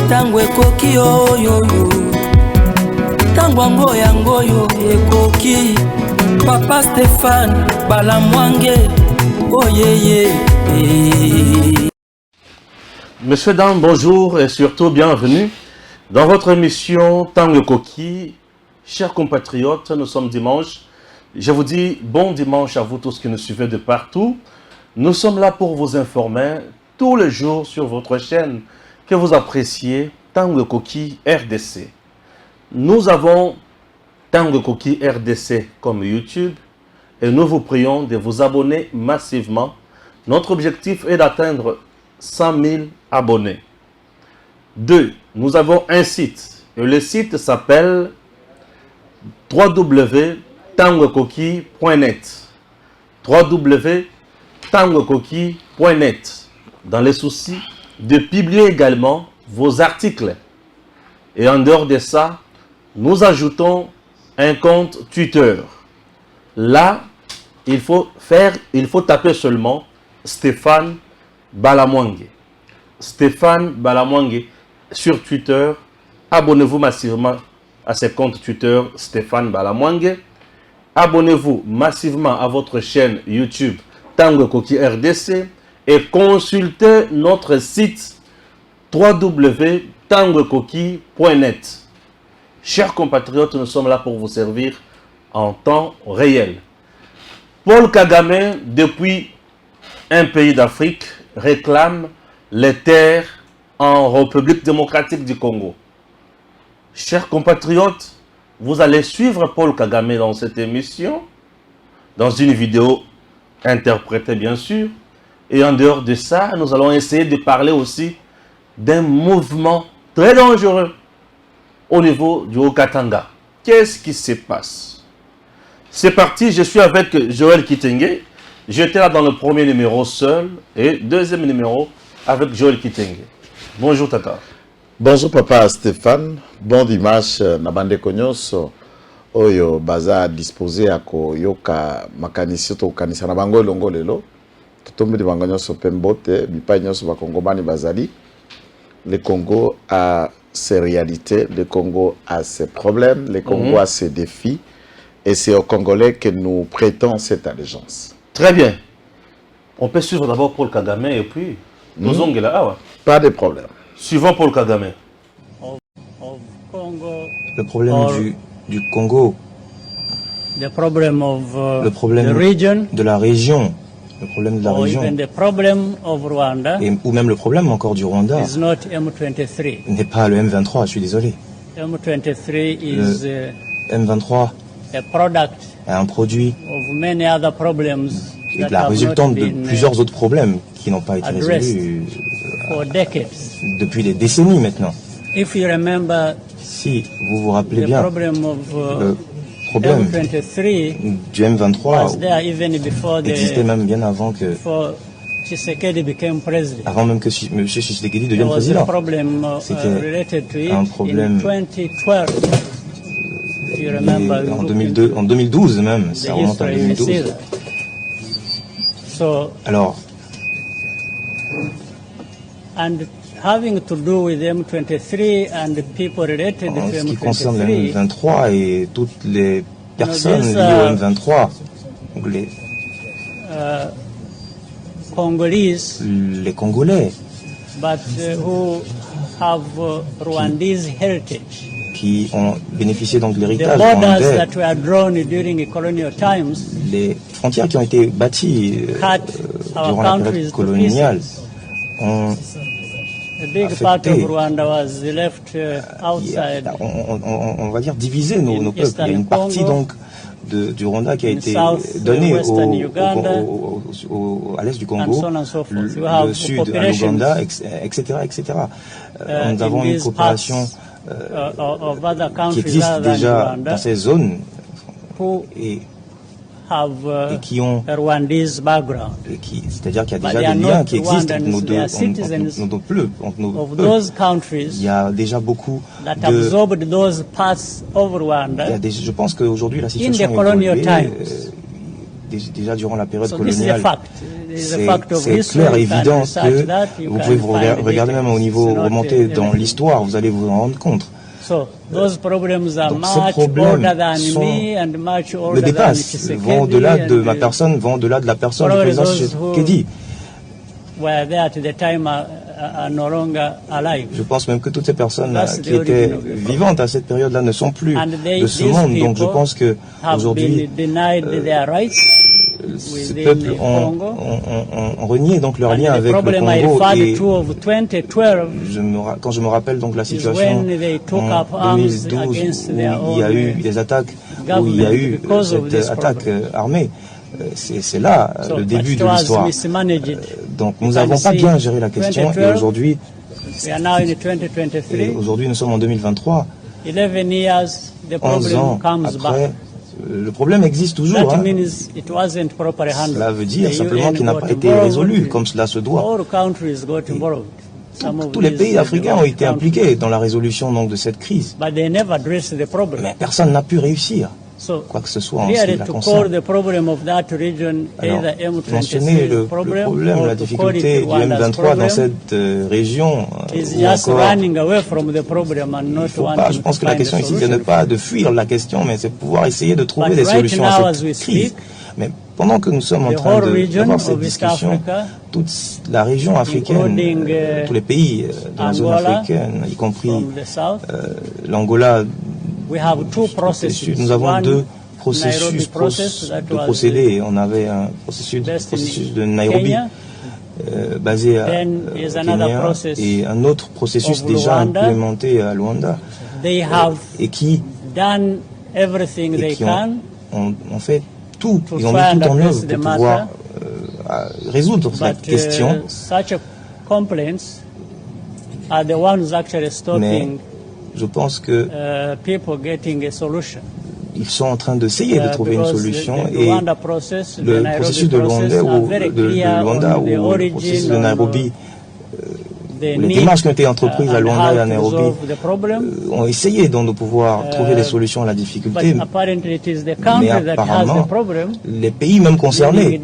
tango ekoki oyoyo tango yangoyo ekoki Papa Stéphane Balamwange oyeye. Messieurs, dames, bonjour et surtout bienvenue dans votre émission Tango Koki. Chers compatriotes, nous sommes dimanche. Je vous dis bon dimanche à vous tous qui nous suivez de partout. Nous sommes là pour vous informer tous les jours sur votre chaîne que vous appréciez, Tango Koki RDC. Nous avons Tango Koki RDC comme YouTube et nous vous prions de vous abonner massivement. Notre objectif est d'atteindre 100 000 abonnés. 2. Nous avons un site et le site s'appelle www.tangokoki.net www.tangokoki.net. Dans les soucis de publier également vos articles. Et en dehors de ça, nous ajoutons un compte Twitter. Là, il faut taper seulement Stéphane Balamwange. Stéphane Balamwange sur Twitter. Abonnez-vous massivement à ce compte Twitter Stéphane Balamwange. Abonnez-vous massivement à votre chaîne YouTube Tango Koki RDC et consultez notre site www.tangokoki.net. Chers compatriotes, nous sommes là pour vous servir en temps réel. Paul Kagame, depuis un pays d'Afrique, réclame les terres en République démocratique du Congo. Chers compatriotes, vous allez suivre Paul Kagame dans cette émission, dans une vidéo interprétée bien sûr. Et en dehors de ça, nous allons essayer de parler aussi d'un mouvement très dangereux au niveau du Haut-Katanga. Qu'est-ce qui se passe? C'est parti, je suis avec Joël Kitenge. J'étais là dans le premier numéro seul et deuxième numéro avec Joël Kitenge. Bonjour Tata. Bonjour Papa Stéphane. Bon dimanche Nabande Konyoso. Oyo baza disposé à yoka makanisi to kanisa na bango longo lelo. Totombe de bango nyoso pembote, bipa nyoso bakongomani bazali. Le Congo a ses réalités, le Congo a ses problèmes, le Congo a ses défis. Et c'est aux Congolais que nous prêtons cette allégeance. Très bien. On peut suivre d'abord Paul Kagame et puis nous ongues là. Pas de problème. Suivons Paul Kagame. Le problème du Congo. Le problème de la région. Le problème de la région. Ou même le problème encore du Rwanda. N'est pas le M23, je suis désolé. Le M23 est un produit et la résultante de plusieurs autres problèmes qui n'ont pas été résolus depuis des décennies maintenant. Si vous vous rappelez bien, le problème du M23 existait même bien avant que même que M. Tshisekedi devienne président. C'était un problème en 2012 même, ça remonte en 2012. Alors, having to do with M23 and the people related to M23. En ce qui concerne le M23 et toutes les personnes liées au M23, les Congolais, but who have Rwandese heritage. Qui ont bénéficié donc de l'héritage les frontières qui ont été bâties durant la période coloniale ont affecté, on va dire diviser nos peuples. Il y a une partie donc du Rwanda qui a été donnée à l'est du Congo, le sud à l'Ouganda, etc. Nous avons une coopération qui existe déjà dans ces zones et qui ont c'est-à-dire qu'il y a déjà des liens qui existent entre nos deux peuples. Il y a déjà beaucoup je pense qu'aujourd'hui la situation est évoluée déjà durant la période coloniale. C'est clair, évident que vous pouvez vous regarder même au niveau remonté dans l'histoire, vous allez vous en rendre compte. So, those problems are Donc, ces much problèmes older than me and much me older than dépassent, vont au-delà de ma personne, vont au-delà de la personne du président Tshisekedi. Were there at the time are no longer alive. Je pense même que toutes ces personnes qui étaient vivantes à cette période-là ne sont plus de ce monde. Donc je pense que aujourd'hui, ces peuples ont renié donc leur lien avec le Congo. Et quand je me rappelle donc la situation en 2012 où il y a eu des attaques, où il y a eu cette attaque armée, c'est là le début de l'histoire. Donc nous n'avons pas bien géré la question et aujourd'hui nous sommes en 2023. 11 ans après, le problème existe toujours. Cela veut dire simplement qu'il n'a pas été résolu comme cela se doit. Tous les pays africains ont été impliqués dans la résolution donc, de cette crise. Mais personne n'a pu réussir quoi que ce soit en ce qui la concerne. Mentionner le problème, la difficulté du M23 dans cette région, ou encore, je pense que la question ici, c'est ne pas de fuir la question, mais c'est pouvoir essayer de trouver des solutions à cette crise. Mais pendant que nous sommes en train d'avoir cette discussion, toute la région africaine, tous les pays de la zone africaine, y compris l'Angola, nous avons deux processus de procédés. On avait un processus de Nairobi basé à Kenya et un autre processus déjà implémenté à Luanda et qui ont fait tout, ils ont mis tout en œuvre pour pouvoir résoudre cette question. Mais je pense que ils sont en train d'essayer de trouver une solution et le processus de Luanda ou le processus de Nairobi, les démarches qui ont été entreprises à Luanda et à Nairobi ont essayé donc de pouvoir trouver des solutions à la difficulté, mais apparemment les pays même concernés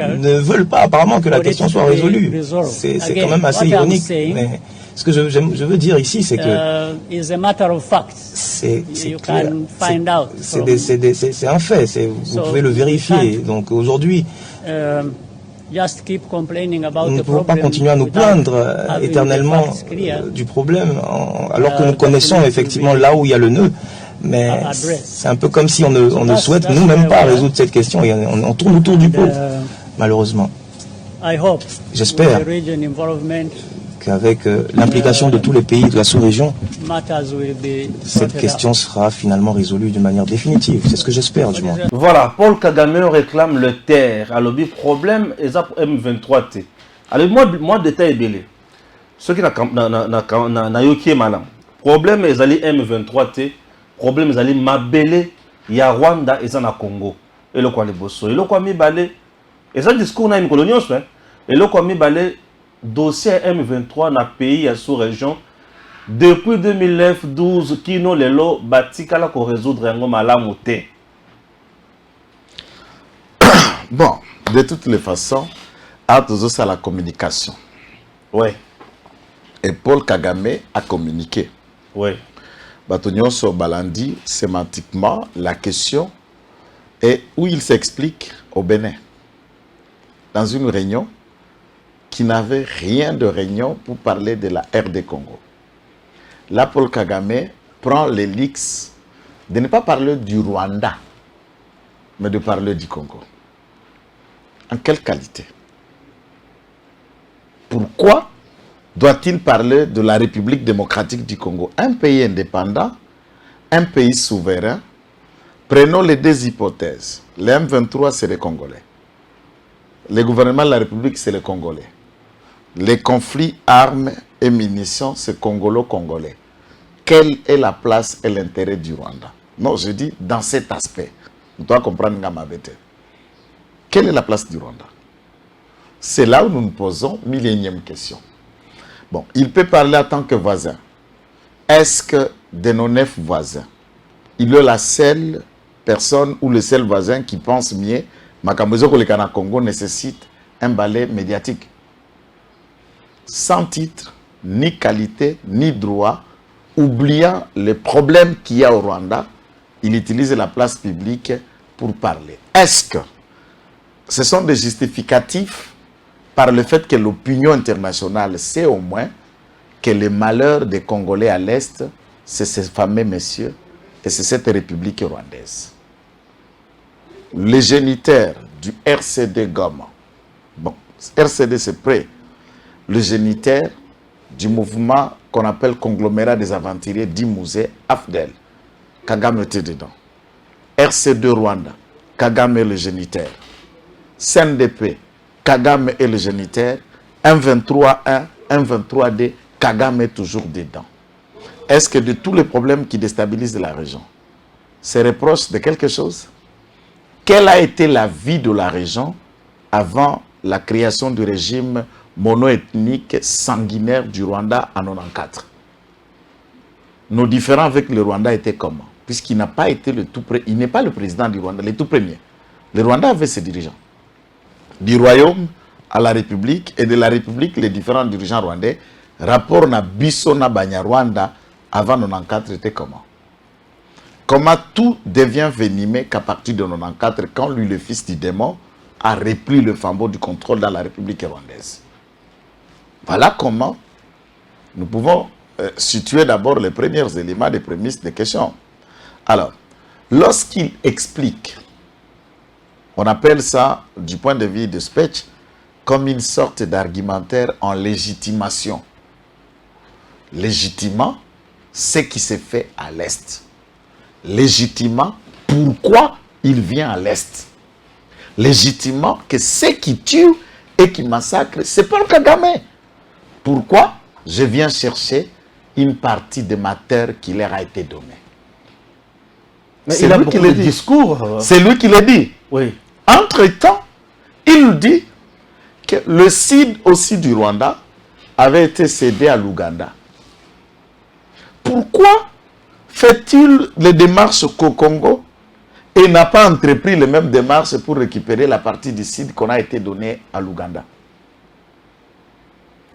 ne veulent pas apparemment que la question soit résolue. C'est quand même assez ironique. Mais ce que je veux dire ici, c'est que c'est clair, c'est un fait, vous pouvez le vérifier. Donc aujourd'hui, nous ne pouvons pas continuer à nous plaindre éternellement du problème, alors que nous connaissons effectivement là où il y a le nœud. Mais c'est un peu comme si on ne souhaite nous-mêmes pas résoudre cette question et on tourne autour du pot, malheureusement. J'espère qu'avec l'implication de tous les pays de la sous-région, cette question sera finalement résolue d'une manière définitive. C'est ce que j'espère, du moins. Voilà, Paul Kagame réclame le terre. Alors, le problème est M23T. Alors, moi, détail belé. Ce qui n'a yoki malam. Problème est M23T. Problème est allé mabele. Il y a Rwanda et na Congo. Et le quoi les bosso. Et le quoi mi balé. Et ça discours na une colonie, et le quoi mi balé. Dossier M23 na pays à sous-région depuis 2009-12 qui n'ont les lots batikala pour résoudre un malamoté. Bon, de toutes les façons, à tous ça la communication. Ouais. Et Paul Kagame a communiqué. Ouais. Batonyon sur Balandi, sémantiquement, la question est où il s'explique au Bénin. Dans une réunion qui n'avait rien de réunion pour parler de la RD Congo. Là, Paul Kagame prend l'élix de ne pas parler du Rwanda, mais de parler du Congo. En quelle qualité? Pourquoi doit-il parler de la République démocratique du Congo? Un pays indépendant, un pays souverain. Prenons les deux hypothèses. Les M23, c'est les Congolais. Le gouvernement de la République, c'est les Congolais. Les conflits, armes et munitions, c'est congolo-congolais. Quelle est la place et l'intérêt du Rwanda? Non, je dis dans cet aspect. Vous devez comprendre Ngamabete. Quelle est la place du Rwanda? C'est là où nous nous posons 1001e question. Bon, il peut parler en tant que voisin. Est-ce que de nos 9 voisins, il est la seule personne ou le seul voisin qui pense mieux, Makamozo Kolekana Congo nécessite un balai médiatique. Sans titre, ni qualité, ni droit, oubliant les problèmes qu'il y a au Rwanda, il utilise la place publique pour parler. Est-ce que ce sont des justificatifs par le fait que l'opinion internationale sait au moins que les malheurs des Congolais à l'Est, c'est ces fameux messieurs et c'est cette République rwandaise. Les génitaires du RCD Goma, bon, RCD c'est prêt, le génitaire du mouvement qu'on appelle conglomérat des aventuriers d'Imouzé, Afdel, Kagame était dedans. RC2 Rwanda, Kagame est le génitaire. CNDP, Kagame est le génitaire. 1-23-1, 1-23-D, Kagame est toujours dedans. Est-ce que de tous les problèmes qui déstabilisent la région, c'est reproche de quelque chose? Quelle a été la vie de la région avant la création du régime mono-ethnique sanguinaire du Rwanda en 1994? Nos différends avec le Rwanda étaient comment? Puisqu'il n'a pas été le tout premier, il n'est pas le président du Rwanda, le tout premier. Le Rwanda avait ses dirigeants. Du royaume à la République et de la République, les différents dirigeants rwandais, rapport na biso na Banyarwanda avant 1994 était comment? Comment tout devient venimé qu'à partir de 1994, quand lui, le fils du démon, a repris le flambeau du contrôle dans la République rwandaise. Voilà comment nous pouvons situer d'abord les premiers éléments, les prémices des questions. Alors, lorsqu'il explique, on appelle ça, du point de vue de Speech, comme une sorte d'argumentaire en légitimation. Légitimant ce qui s'est fait à l'Est. Légitimant pourquoi il vient à l'Est. Légitimant que ceux qui tuent et qui massacrent, c'est Paul Kagame. Pourquoi je viens chercher une partie de ma terre qui leur a été donnée. C'est lui qui le discours. C'est lui qui le dit. Oui. Entre-temps, il dit que le sud aussi du Rwanda avait été cédé à l'Ouganda. Pourquoi fait-il les démarches qu'au Congo et n'a pas entrepris les mêmes démarches pour récupérer la partie du sud qu'on a été donnée à l'Ouganda?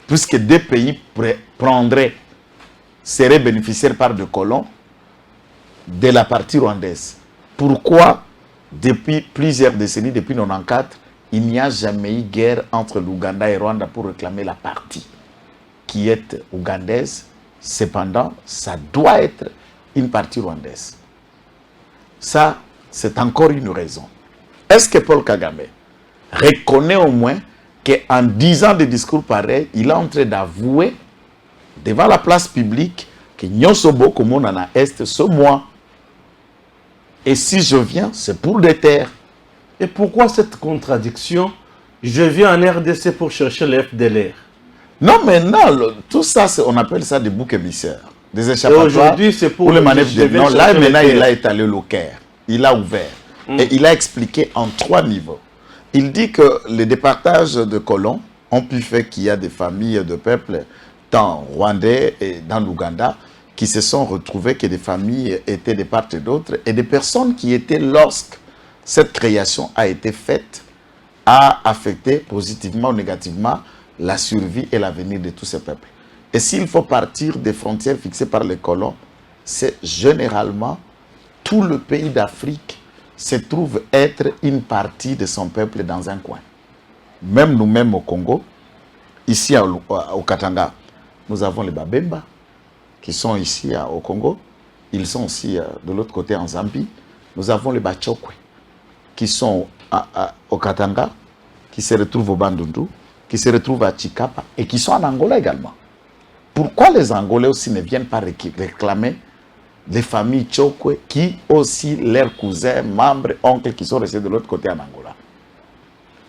Puisque deux pays prendraient, seraient bénéficiaires par des colons de la partie rwandaise. Pourquoi, depuis plusieurs décennies, depuis 1994, il n'y a jamais eu guerre entre l'Ouganda et Rwanda pour réclamer la partie qui est ougandaise? Cependant, ça doit être une partie rwandaise. Ça, c'est encore une raison. Est-ce que Paul Kagame reconnaît au moins qu'en 10 ans de discours pareils, il est en train d'avouer devant la place publique que Nyosobo, comme on en a est, ce mois. Et si je viens, c'est pour des terres. Et pourquoi cette contradiction? Je viens en RDC pour chercher le FDLR. Non, mais non, tout ça, on appelle ça des boucs émissaires. Des échappatoires. Aujourd'hui, c'est pour les manœuvres de non. Là, maintenant, il a étalé le Caire. Il a ouvert. Et il a expliqué en 3 niveaux. Il dit que les départages de colons ont pu faire qu'il y a des familles de peuples, tant rwandais et dans l'Ouganda, qui se sont retrouvés que des familles étaient de part et d'autre, et des personnes qui étaient, lorsque cette création a été faite, a affecté positivement ou négativement la survie et l'avenir de tous ces peuples. Et s'il faut partir des frontières fixées par les colons, c'est généralement tout le pays d'Afrique se trouve être une partie de son peuple dans un coin. Même nous-mêmes au Congo, ici au Katanga, nous avons les Babemba qui sont ici au Congo. Ils sont aussi de l'autre côté en Zambie. Nous avons les Bachokwe qui sont au Katanga, qui se retrouvent au Bandundu, qui se retrouvent à Chikapa et qui sont en Angola également. Pourquoi les Angolais aussi ne viennent pas réclamer les familles Chokwe qui aussi leurs cousins, membres, oncles qui sont restés de l'autre côté en Angola?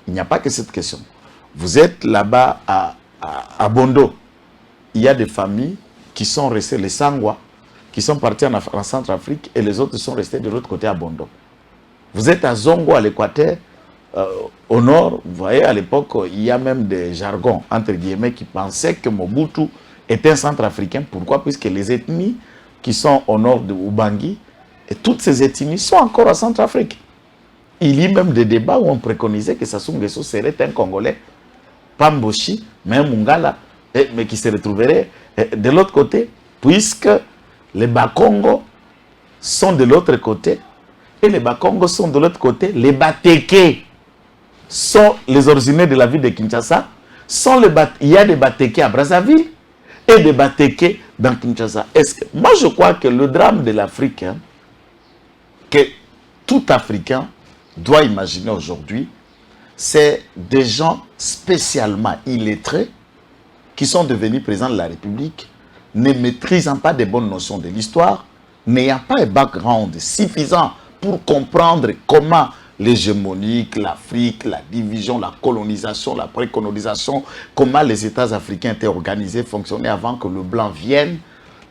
Il n'y a pas que cette question. Vous êtes là-bas à Bondo. Il y a des familles qui sont restées, les Sangwa, qui sont partis en Centrafrique et les autres sont restés de l'autre côté à Bondo. Vous êtes à Zongo, à l'Équateur, au nord, vous voyez, à l'époque, il y a même des jargons, entre guillemets, qui pensaient que Mobutu était un centrafricain. Pourquoi? Puisque les ethnies qui sont au nord de Ubangi Et toutes ces ethnies sont encore en Centrafrique. Il y a même des débats où on préconisait que Sassou Nguesso serait un Congolais, pas Mboshi, mais un Mungala, mais qui se retrouverait de l'autre côté, puisque les Bakongo sont de l'autre côté, et les Bakongo sont de l'autre côté, les Bateke sont les originaires de la ville de Kinshasa, il y a des Bateke à Brazzaville et des Bateke dans Kinshasa. Moi, je crois que le drame de l'Afrique, hein, que tout Africain doit imaginer aujourd'hui, c'est des gens spécialement illettrés qui sont devenus présidents de la République, ne maîtrisant pas des bonnes notions de l'histoire, n'ayant pas un background suffisant pour comprendre comment l'hégémonique, l'Afrique, la division, la colonisation, la précolonisation, comment les États africains étaient organisés, fonctionnaient avant que le blanc vienne,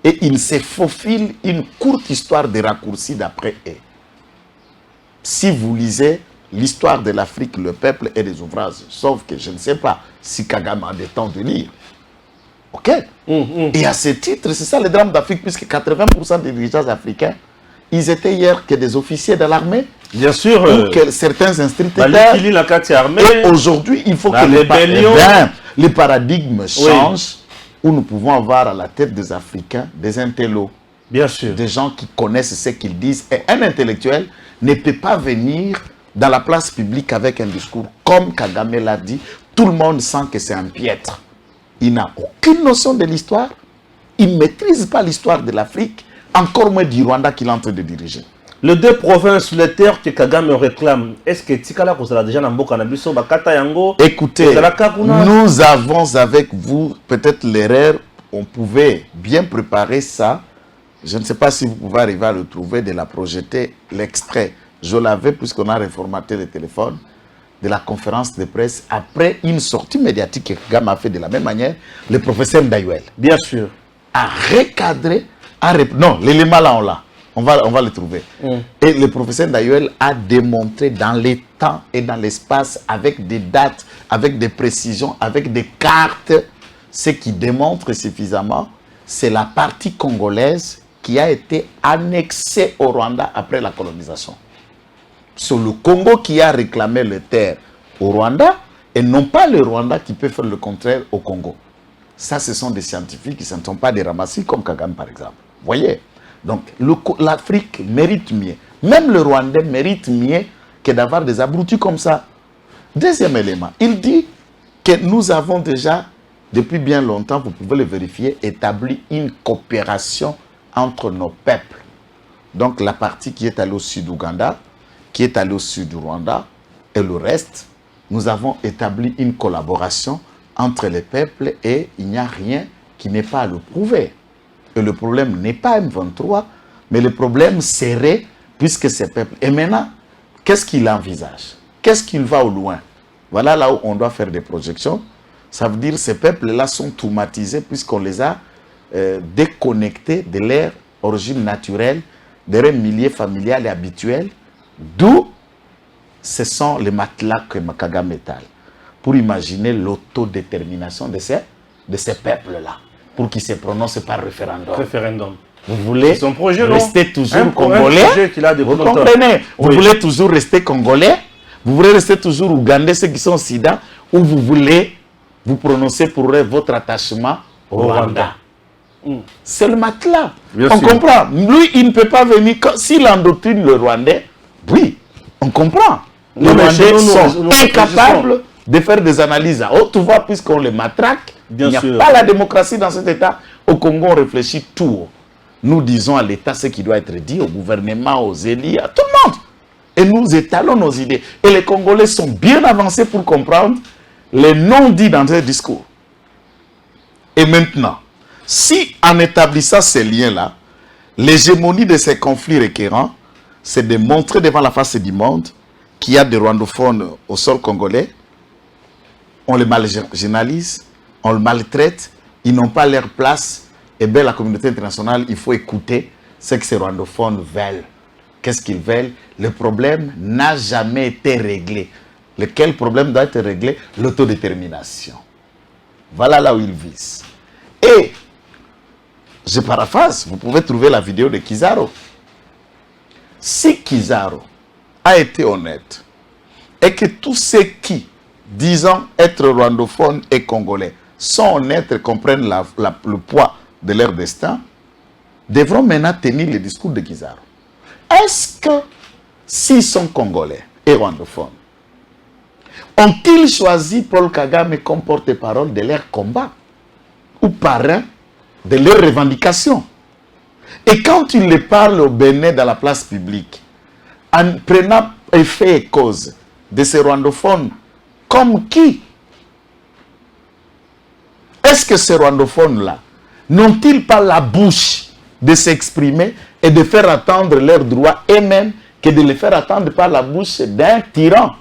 et il se faufile une courte histoire de raccourcis d'après eux. Si vous lisez l'histoire de l'Afrique, le peuple et les ouvrages, sauf que je ne sais pas si Kagame a des temps de lire. Ok? Et à ce titre, c'est ça le drame d'Afrique, puisque 80% des dirigeants africains, ils étaient hier que des officiers de l'armée. Bien sûr. Ou que certains instructeurs. Et aujourd'hui, il faut que les paradigmes changent, où nous pouvons avoir à la tête des Africains des intellos. Bien sûr. Des gens qui connaissent ce qu'ils disent. Et un intellectuel ne peut pas venir dans la place publique avec un discours comme Kagame l'a dit. Tout le monde sent que c'est un piètre. Il n'a aucune notion de l'histoire. Il ne maîtrise pas l'histoire de l'Afrique, encore moins du Rwanda qu'il est en train de diriger. Les deux provinces, les terres que Kagame réclame, est-ce que Tikala Kozala déjà dans Mboka Nabiso, Bakata Yango? Écoutez, nous avons avec vous peut-être l'erreur, on pouvait bien préparer ça. Je ne sais pas si vous pouvez arriver à le trouver, de la projeter, l'extrait. Je l'avais puisqu'on a reformaté le téléphone de la conférence de presse après une sortie médiatique que Kagame a fait de la même manière, le professeur Ndayouel. Bien sûr. A recadré, non, l'élément là, on l'a. On va le trouver. Et le professeur Ndayouel a démontré dans les temps et dans l'espace, avec des dates, avec des précisions, avec des cartes, ce qui démontre suffisamment, c'est la partie congolaise qui a été annexée au Rwanda après la colonisation. C'est le Congo qui a réclamé les terres au Rwanda et non pas le Rwanda qui peut faire le contraire au Congo. Ça, ce sont des scientifiques qui ne sont pas des ramassis comme Kagame, par exemple. Vous voyez? Donc, l'Afrique mérite mieux. Même le Rwandais mérite mieux que d'avoir des abrutis comme ça. Deuxième élément, il dit que nous avons déjà, depuis bien longtemps, vous pouvez le vérifier, établi une coopération entre nos peuples. Donc, la partie qui est allée au sud d'Ouganda, qui est allée au sud du Rwanda, et le reste, nous avons établi une collaboration entre les peuples et il n'y a rien qui n'est pas à le prouver. Et le problème n'est pas M23, mais le problème serait, puisque ces peuples... Et maintenant, qu'est-ce qu'il envisage? Qu'est-ce qu'il va au loin? Voilà là où on doit faire des projections. Ça veut dire que ces peuples-là sont traumatisés puisqu'on les a déconnectés de leur origine naturelle, de leur milieu familial et habituel, d'où ce sont les matelas que Kagame étale, pour imaginer l'autodétermination de ces peuples-là, pour qu'ils se prononcent par référendum. Vous voulez rester toujours congolais? Vous comprenez? Vous voulez toujours rester congolais? Vous voulez rester toujours ougandais, ceux qui sont au Sida? Ou vous voulez vous prononcer pour votre attachement au Rwanda? C'est le matelas. On comprend. Lui, il ne peut pas venir. S'il endoctrine le Rwandais, oui, on comprend. Les Rwandais sont incapables de faire des analyses à haute voix puisqu'on les matraque. Il n'y a pas la démocratie dans cet État. Au Congo, on réfléchit tout haut. Nous disons à l'État ce qui doit être dit, au gouvernement, aux élus, à tout le monde. Et nous étalons nos idées. Et les Congolais sont bien avancés pour comprendre les non-dits dans leur discours. Et maintenant, si en établissant ces liens-là, l'hégémonie de ces conflits récurrents, c'est de montrer devant la face du monde qu'il y a des rwandophones au sol congolais, on les marginalise, on les maltraite, ils n'ont pas leur place, et bien la communauté internationale, il faut écouter ce que ces rwandophones veulent. Qu'est-ce qu'ils veulent? Le problème n'a jamais été réglé. Lequel problème doit être réglé? L'autodétermination. Voilà là où ils visent. Et, je paraphrase, vous pouvez trouver la vidéo de Kizaro. Si Kizarro a été honnête et que tous ceux qui, disant être rwandophones et congolais, sont honnêtes et comprennent le poids de leur destin, devront maintenant tenir le discours de Kizarro. Est-ce que, s'ils sont congolais et rwandophones, ont-ils choisi Paul Kagame comme porte-parole de leur combat ou parrain de leurs revendications? Et quand ils les parlent au Bénin dans la place publique, en prenant effet et cause de ces rwandophones, comme qui? Est-ce que ces rwandophones-là n'ont-ils pas la bouche de s'exprimer et de faire attendre leurs droits et même que de les faire attendre par la bouche d'un tyran?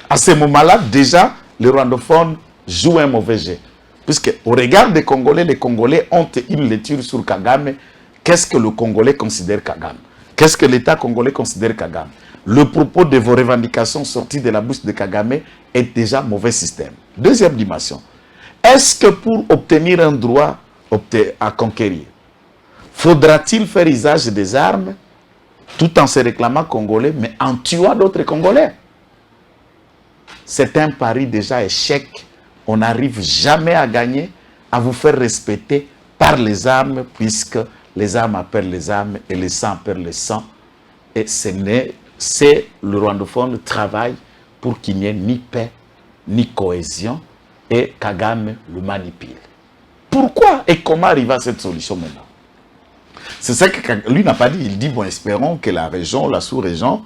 À ce moment-là, déjà, les rwandophones jouent un mauvais jeu. Puisque au regard des Congolais, les Congolais ont une lecture sur Kagame. Qu'est-ce que le Congolais considère Kagame? Qu'est-ce que l'État congolais considère Kagame? Le propos de vos revendications sorties de la bouche de Kagame est déjà mauvais système. Deuxième dimension. Est-ce que pour obtenir un droit à conquérir, faudra-t-il faire usage des armes tout en se réclamant congolais, mais en tuant d'autres Congolais? C'est un pari déjà échec. On n'arrive jamais à gagner, à vous faire respecter par les armes, puisque les armes appellent les armes et le sang appelle le sang. Et c'est le rwandophone travail pour qu'il n'y ait ni paix, ni cohésion, et Kagame le manipule. Pourquoi et comment arriver à cette solution maintenant? C'est ça que lui n'a pas dit. Il dit, bon, espérons que la région, la sous-région,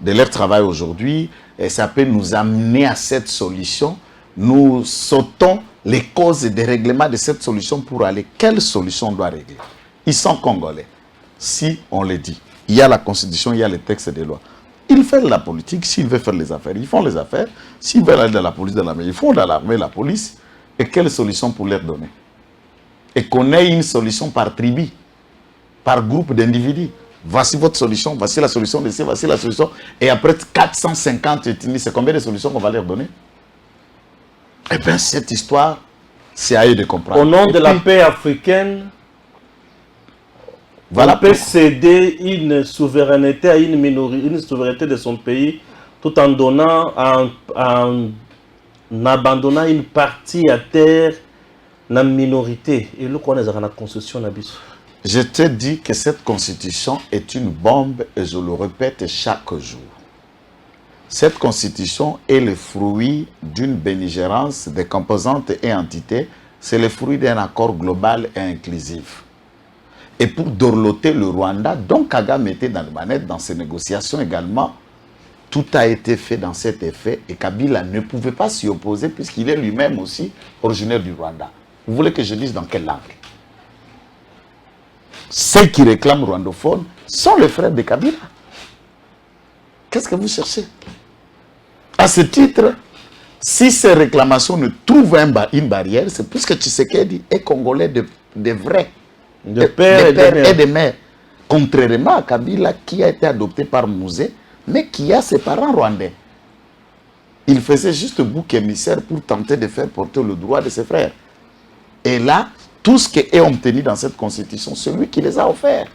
de leur travail aujourd'hui, et ça peut nous amener à cette solution. Nous sautons les causes et des règlements de cette solution pour aller. Quelle solution on doit régler? Ils sont congolais. Si on le dit, il y a la constitution, il y a les textes des lois. Ils font la politique. S'ils veulent faire les affaires, ils font les affaires. S'ils veulent aller dans la police, dans l'armée, ils font dans l'armée, la police. Et quelle solution pour leur donner? Et qu'on ait une solution par tribu, par groupe d'individus. Voici votre solution, voici la solution de C, voici la solution. Et après 450 ethnies, c'est combien de solutions qu'on va leur donner? Eh bien, cette histoire, c'est à eux de comprendre. Au nom de la paix africaine, voilà, on peut céder une souveraineté à une minorité, une souveraineté de son pays, tout en donnant, en abandonnant une partie à terre, la minorité. Et le qu'on est dans la constitution, je te dis que cette constitution est une bombe et je le répète chaque jour. Cette constitution est le fruit d'une belligérance des composantes et entités. C'est le fruit d'un accord global et inclusif. Et pour dorloter le Rwanda, dont Kagame était dans le manette, dans ces négociations également, tout a été fait dans cet effet et Kabila ne pouvait pas s'y opposer puisqu'il est lui-même aussi originaire du Rwanda. Vous voulez que je dise dans quelle langue? Ceux qui réclament rwandophone sont les frères de Kabila. Qu'est-ce que vous cherchez? À ce titre, si ces réclamations ne trouvent une barrière, c'est puisque Tshisekedi est congolais de vrai, de père et de mère. Contrairement à Kabila qui a été adopté par Mouzé, mais qui a ses parents rwandais. Il faisait juste bouc émissaire pour tenter de faire porter le droit de ses frères. Et là, tout ce qui est obtenu dans cette constitution, c'est lui qui les a offerts.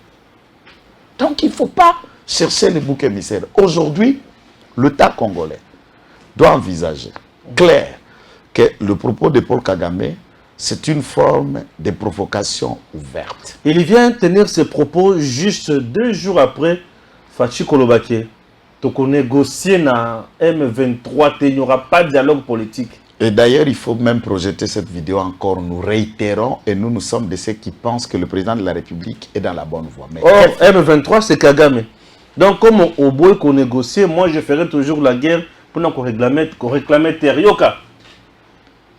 Donc il ne faut pas chercher les boucs émissaires. Aujourd'hui, l'État congolais doit envisager clair que le propos de Paul Kagame, c'est une forme de provocation ouverte. Il vient tenir ses propos juste 2 jours après Fachi Kolobake. Donc on négocie na M23, il n'y aura pas de dialogue politique. Et d'ailleurs, il faut même projeter cette vidéo encore. Nous réitérons et nous sommes de ceux qui pensent que le président de la République est dans la bonne voie. Mais or, M23, c'est Kagame. Donc, comme au bout qu'on négocie, moi, je ferai toujours la guerre pour qu'on réclame Terioka.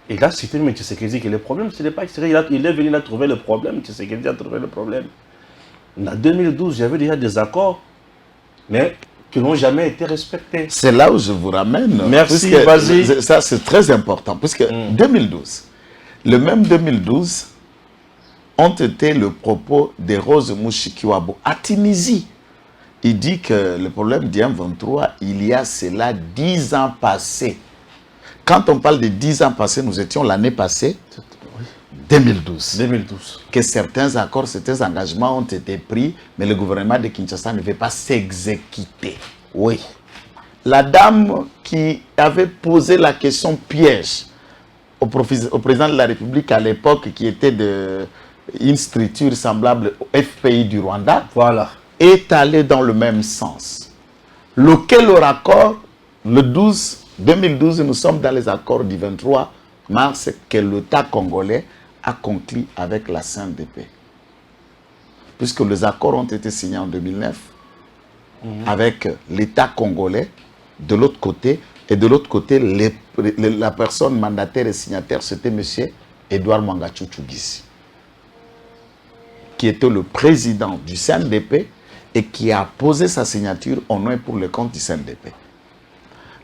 Et là, c'est une Tshisekedi qui est le problème. Ce n'est pas Tshisekedi, il est venu là trouver le problème. Tshisekedi a trouvé le problème. En 2012, j'avais déjà des accords, mais qui n'ont jamais été respectés. C'est là où je vous ramène. Merci, vas-y. Ça, c'est très important. Puisque 2012, le même 2012, ont été le propos de Rose Mushikiwabo à Tunisie. Il dit que le problème du M23, il y a cela 10 ans passés. Quand on parle de 10 ans passés, nous étions l'année passée, 2012. 2012. Que certains accords, certains engagements ont été pris, mais le gouvernement de Kinshasa ne veut pas s'exécuter. Oui. La dame qui avait posé la question piège au président de la République à l'époque, qui était une structure semblable au FPI du Rwanda, voilà, est allée dans le même sens. Lequel accord, le 2012, nous sommes dans les accords du 23 mars que l'État congolais a conclu avec la CNDP. Puisque les accords ont été signés en 2009 avec l'État congolais de l'autre côté, et de l'autre côté, la personne mandataire et signataire, c'était M. Edouard Mwangachuchu-Gisi, qui était le président du CNDP et qui a posé sa signature au nom et pour le compte du CNDP.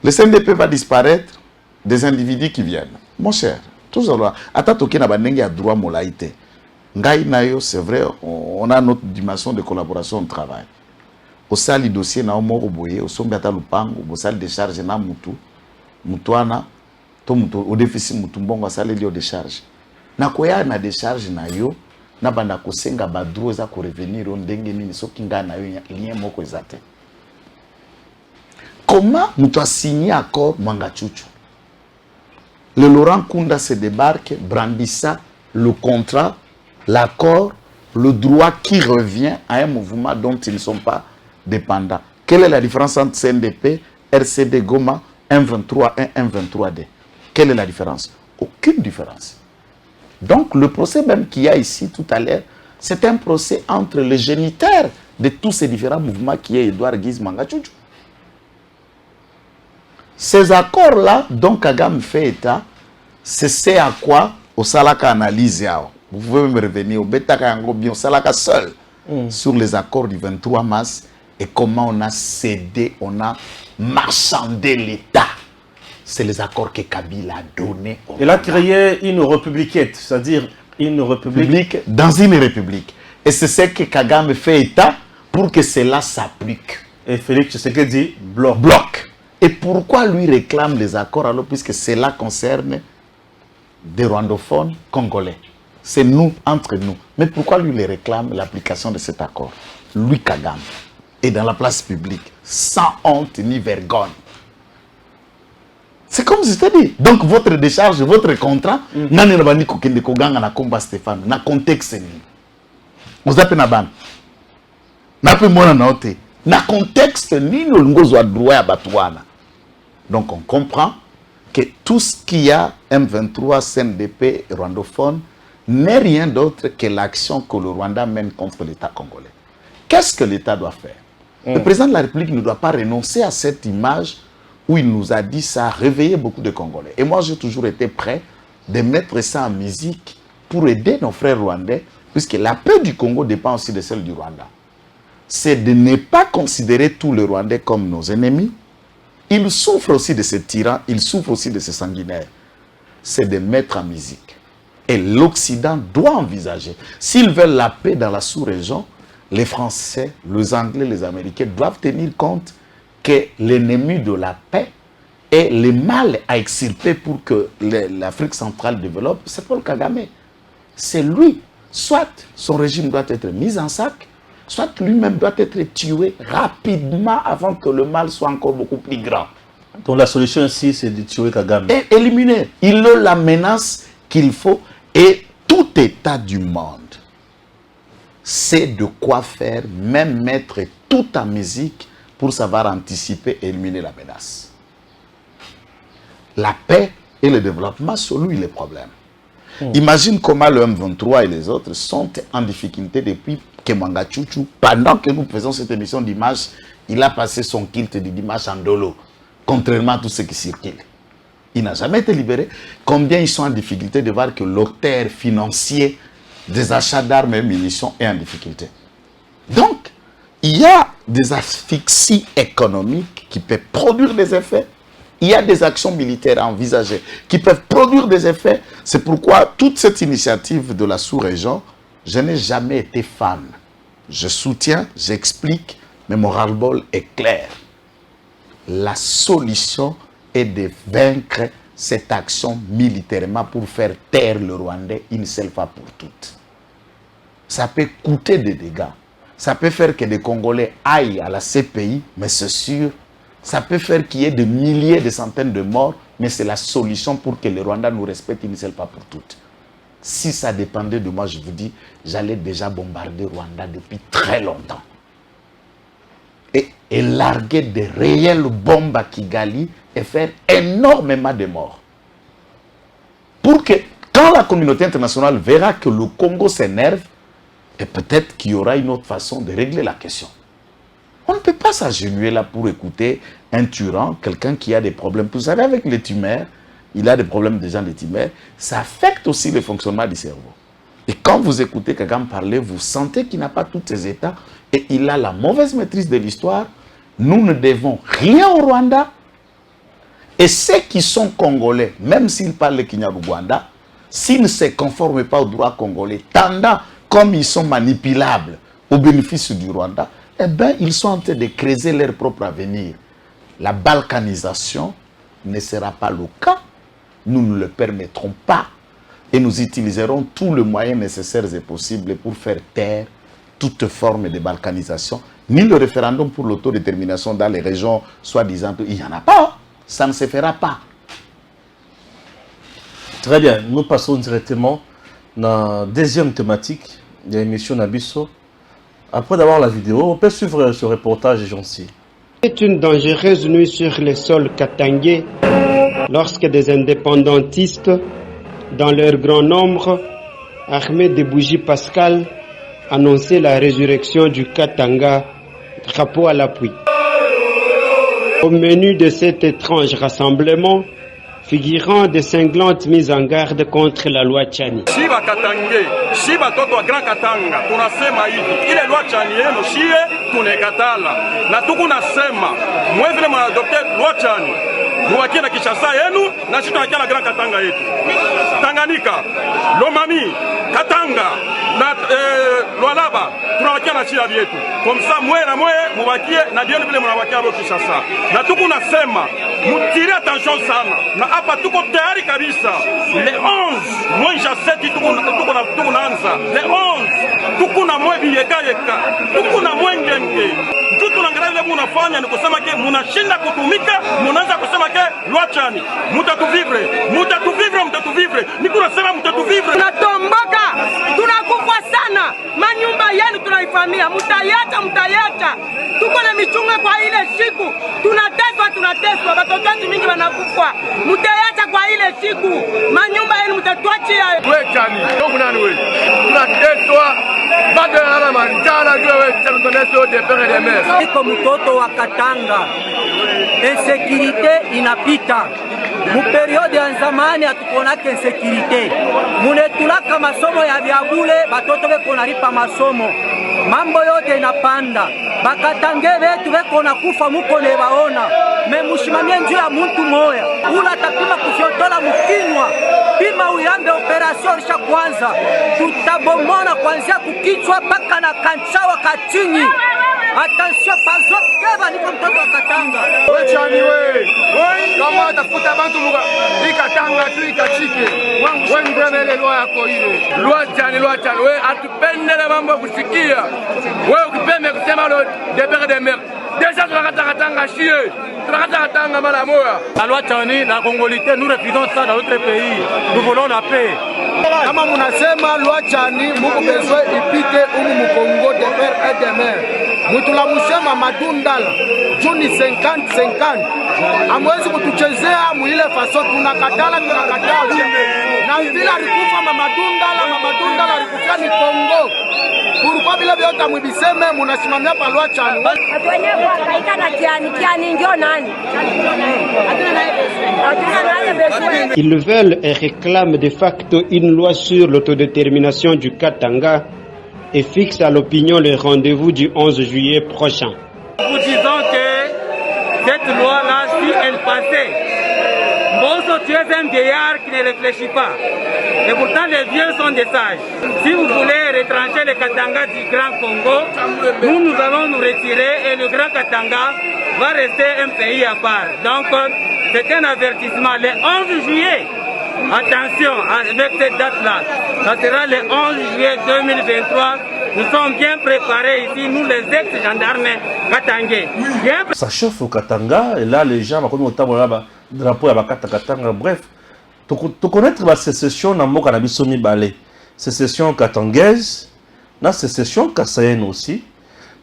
Le CNDP va disparaître, des individus qui viennent. Mon cher, toujours là, Atatoki n'a pas de droit molaïté. C'est vrai, on a notre dimension de collaboration au travail. Au sali dossier na omoro boye, au sombiata lupango, au sali de charge na mutu, mutuana, to mutu, au déficit mutu mbongo a sali lio de charge. Na koya na de charge na yo, na banda kosenga badro za ko revenir on ndenge nini soki nga na yo lien moko ezate. Comment mutu a signé accord Mwangachuchu? Le Laurent Kunda se débarque, brandissant le contrat, l'accord, le droit qui revient à un mouvement dont ils ne sont pas dépendants. Quelle est la différence entre CNDP, RCD Goma, 123 et 123D? Quelle est la différence? Aucune différence. Donc le procès même qu'il y a ici tout à l'heure, c'est un procès entre le géniteur de tous ces différents mouvements qui est Edouard Guise Mwangachuchu. Ces accords-là, dont Kagame fait état, c'est ce à quoi au Salaka analyse. Vous pouvez me revenir au Betaka Yangobi, au Salaka seul, sur les accords du 23 mars et comment on a cédé, on a marchandé l'État. C'est les accords que Kabila a donnés. Il a créé une républiquette, c'est-à-dire une république dans une république. Et c'est ce que Kagame fait état pour que cela s'applique. Et Félix Tshisekedi bloque. Et pourquoi lui réclame les accords alors, puisque cela concerne des rwandophones congolais? C'est nous, entre nous. Mais pourquoi lui les réclame l'application de cet accord? Lui, Kagame. Et dans la place publique, sans honte ni vergogne. C'est comme je t'ai dit. Donc votre décharge, votre contrat, nani nabani kokende koganga na komba Stéphane, na contexte ni. Vous appelez naban. Na pe mona na ote. Na contexte ni no ngozo a droit ya batouana. Donc on comprend que tout ce qu'il y a, M23, CNDP et rwandophone, n'est rien d'autre que l'action que le Rwanda mène contre l'État congolais. Qu'est-ce que l'État doit faire? Le président de la République ne doit pas renoncer à cette image où il nous a dit ça a réveillé beaucoup de Congolais. Et moi, j'ai toujours été prêt de mettre ça en musique pour aider nos frères rwandais, puisque la paix du Congo dépend aussi de celle du Rwanda. C'est de ne pas considérer tous les Rwandais comme nos ennemis. Ils souffrent aussi de ces tyrans, ils souffrent aussi de ces sanguinaires. C'est de mettre en musique. Et l'Occident doit envisager. S'ils veulent la paix dans la sous-région, les Français, les Anglais, les Américains doivent tenir compte que l'ennemi de la paix et le mal à extirper pour que l'Afrique centrale développe, c'est Paul Kagame. C'est lui. Soit son régime doit être mis en sac, soit lui-même doit être tué rapidement avant que le mal soit encore beaucoup plus grand. Donc la solution ici, c'est de tuer Kagame. Et éliminer. Il a la menace qu'il faut. Et tout État du monde sait de quoi faire, même mettre tout en musique pour savoir anticiper et éliminer la menace. La paix et le développement sont lui les problèmes. Imagine comment le M23 et les autres sont en difficulté depuis que Mwangachuchu, pendant que nous faisons cette émission d'image, il a passé son kilt du dimanche en dolo, contrairement à tout ce qui circule. Il n'a jamais été libéré. Combien ils sont en difficulté de voir que l'auteur financier des achats d'armes et munitions est en difficulté. Donc, il y a des asphyxies économiques qui peuvent produire des effets. Il y a des actions militaires à envisager qui peuvent produire des effets. C'est pourquoi toute cette initiative de la sous-région, je n'ai jamais été fan. Je soutiens, j'explique, mais mon ras-le-bol est clair. La solution est de vaincre cette action militairement pour faire taire le Rwandais une seule fois pour toutes. Ça peut coûter des dégâts. Ça peut faire que des Congolais aillent à la CPI, mais c'est sûr. Ça peut faire qu'il y ait des milliers, des centaines de morts, mais c'est la solution pour que le Rwanda nous respecte une seule fois pour toutes. Si ça dépendait de moi, je vous dis, j'allais déjà bombarder Rwanda depuis très longtemps. Et larguer des réelles bombes à Kigali et faire énormément de morts. Pour que, quand la communauté internationale verra que le Congo s'énerve, et peut-être qu'il y aura une autre façon de régler la question. On ne peut pas s'agenouiller là pour écouter un tyran, quelqu'un qui a des problèmes. Vous savez, avec les tumeurs, il a des problèmes déjà des tumeurs, ça affecte aussi le fonctionnement du cerveau. Et quand vous écoutez Kagame parler, vous sentez qu'il n'a pas tous ses états et il a la mauvaise maîtrise de l'histoire. Nous ne devons rien au Rwanda. Et ceux qui sont congolais, même s'ils parlent le Kinyarwanda, s'ils ne se conforment pas au droit congolais, tendant comme ils sont manipulables au bénéfice du Rwanda, eh bien, ils sont en train de creuser leur propre avenir. La balkanisation ne sera pas le cas. Nous ne le permettrons pas. Et nous utiliserons tous les moyens nécessaires et possibles pour faire taire toute forme de balkanisation. Ni le référendum pour l'autodétermination dans les régions soi-disant, il n'y en a pas. Ça ne se fera pas. Très bien. Nous passons directement dans la deuxième thématique de l'émission Nabiso. Après d'avoir la vidéo, on peut suivre ce reportage gentil. C'est une dangereuse nuit sur les sols katangais lorsque des indépendantistes, dans leur grand nombre, armés de bougies pascales, annonçaient la résurrection du Katanga, drapeau à l'appui. Au menu de cet étrange rassemblement, figurant de cinglantes mises en garde contre la loi Tchani. Shiba Katange, Shiba Toto Grand Katanga, tunasema hivi, ile loi Tchani yenu shie tunekatala. Na tuku nasema, mwevile mwadopte loi Tchani, muwakie na Kinshasa yenu, na shi tunakia na Grand Katanga yetu. Tanganyika, Lomami, Katanga, na Lualaba, tunawakia na shia vyetu. Komsa mwe na mwe, muwakie na dienu vile munawakia hapo Kinshasa. Na tuku nasema, mutire attention sana, na hapa tuko tayari kabisa. Le 11 mwezi wa 7 tuko naanza. Le 11 tuko na mwe yeka tuko na mwengenge. Mtu tunaangalia vile munafanya ni kusema ke munashinda kutumika, munaanza kusema ke loi Tchani. Mutatuvivre. Niko nasema mutatuvivre. Tunatomboka. Tunakufa sana. Manyumba yenu tunaifamia. Mutayacha. Tuko na michunga kwa ile siku. Tunateswa. Watoto wetu mingi wanakufa. Mutayacha kwa ile siku. Manyumba yenu mutatuachia. Wewe Tchani, ndio nani wewe? Tunateswa. Bado na manjana wewe tunaneso de pere de mer. Niko mtoto wa Katanga. Insécurité inapita. Mu periode ya zamani hatukonake insécurité. Munetulaka masomo ya vyabule, batoto beko nalipa masomo. Mambo yote inapanda. Bakatange betu beko nakufa muko ne baona. Me mushimamie njia ya muntu moya. Ula tapima kufyotola mukinywa. Pima uyambe operasyon risha kwanza. Tutabomona kwanzia kukichwa paka na kanchawa kachini. Attention pazo keba niko mtoto wa Katanga. Wewe Tchani wewe. Kama tafuta bantu muka ikatanga tu ikachike. Wewe ndio ile loi yako ile. Loi Tchani wewe atupendele mambo kusikia. Wewe ukipeme kusema lo debere de mer. Déjà tunakata Katanga chie. Tunakata Katanga mara moja. La loi Tchani, la congolité, nous refusons ça dans notre pays. Nous voulons la paix. Kama munasema loi Tchani muko besoin ipite umu mukongo de mer et de mer. Mutulamushema madundala juni 50-50 amwezi kutuchezea muile faso tunakatala na vile alikufa mamadundala alikufia ni Kongo pourquoi bila vyote mwibiseme munasimamia palwa Tchani Atwenyewe akaika na Tchani ndio nani? Ils veulent et réclament de facto une loi sur l'autodétermination du Katanga et fixe à l'opinion le rendez-vous du 11 juillet prochain. Nous disons que cette loi-là, si elle passait, Bosso, tu es un vieillard qui ne réfléchit pas. Et pourtant, les vieux sont des sages. Si vous voulez retrancher le Katanga du Grand Congo, nous allons nous retirer et le Grand Katanga va rester un pays à part. Donc, c'est un avertissement. Le 11 juillet, attention, avec cette date-là, ça sera le 11 juillet 2023. Nous sommes bien préparés ici, nous les ex-gendarmes Katangé. Ça chauffe au Katanga, et là les gens, drapeau à Katanga, bref. Tu connaître la sécession dans le cannabis balé. Sécession katangaise, la sécession kassaïenne aussi.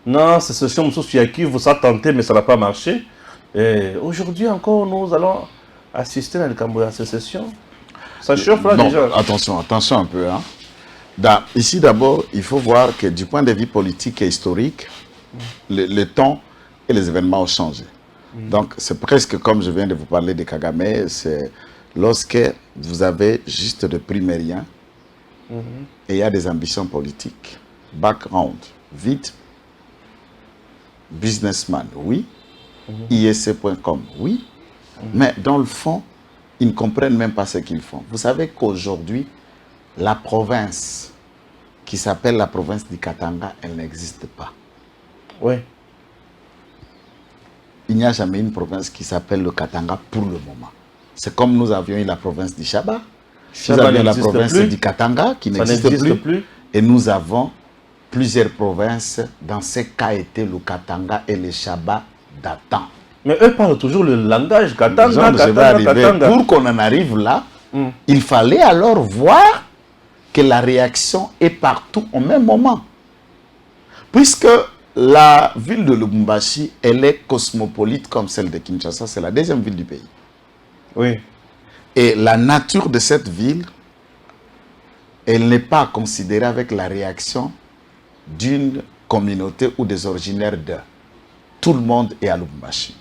Non, sécession qui vous a tenté, mais ça n'a pas marché. Aujourd'hui encore, nous allons assister à la sécession. Ça chauffe là déjà. Attention un peu. Hein. Ici d'abord, il faut voir que du point de vue politique et historique, le temps et les événements ont changé. Donc c'est presque comme je viens de vous parler de Kagame, c'est lorsque vous avez juste de primérien et il y a des ambitions politiques. Background, vite. Businessman, oui. ISC.com, oui. Mais dans le fond, ils ne comprennent même pas ce qu'ils font. Vous savez qu'aujourd'hui, la province qui s'appelle la province du Katanga, elle n'existe pas. Oui. Il n'y a jamais une province qui s'appelle le Katanga pour le moment. C'est comme nous avions eu la province du Shaba. Nous avions la province du Katanga qui n'existe plus. Et nous avons plusieurs provinces. Dans ces cas, étaient le Katanga et le Shaba datant. Mais eux parlent toujours le langage Katanga, Katanga. Pour qu'on en arrive là, il fallait alors voir que la réaction est partout au même moment. Puisque la ville de Lubumbashi, elle est cosmopolite comme celle de Kinshasa, c'est la deuxième ville du pays. Oui. Et la nature de cette ville, elle n'est pas considérée avec la réaction d'une communauté ou des originaires de. Tout le monde est à Lubumbashi.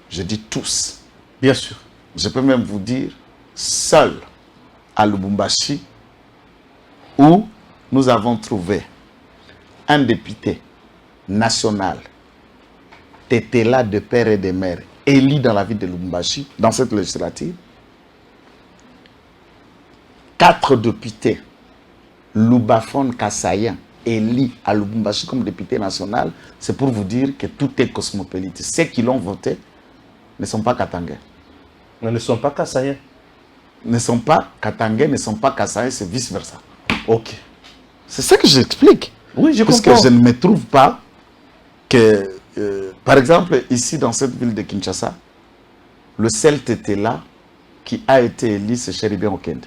Je dis tous. Bien sûr. Je peux même vous dire, seul à Lubumbashi, où nous avons trouvé un député national, Tétéla de père et de mère, élu dans la ville de Lubumbashi, dans cette législative. 4 députés, Lubafon Kassayan, élu à Lubumbashi comme député national, c'est pour vous dire que tout est cosmopolite. Ceux qui l'ont voté ne sont pas katangais. Ne sont pas kassaïens. Ne sont pas katangais, ne sont pas kassaïens, c'est vice-versa. Ok. C'est ça que j'explique. Oui, je comprends. Parce que je ne me trouve pas que, par exemple, ici dans cette ville de Kinshasa, le seul Tétéla qui a été élu, c'est Chéribien Okende.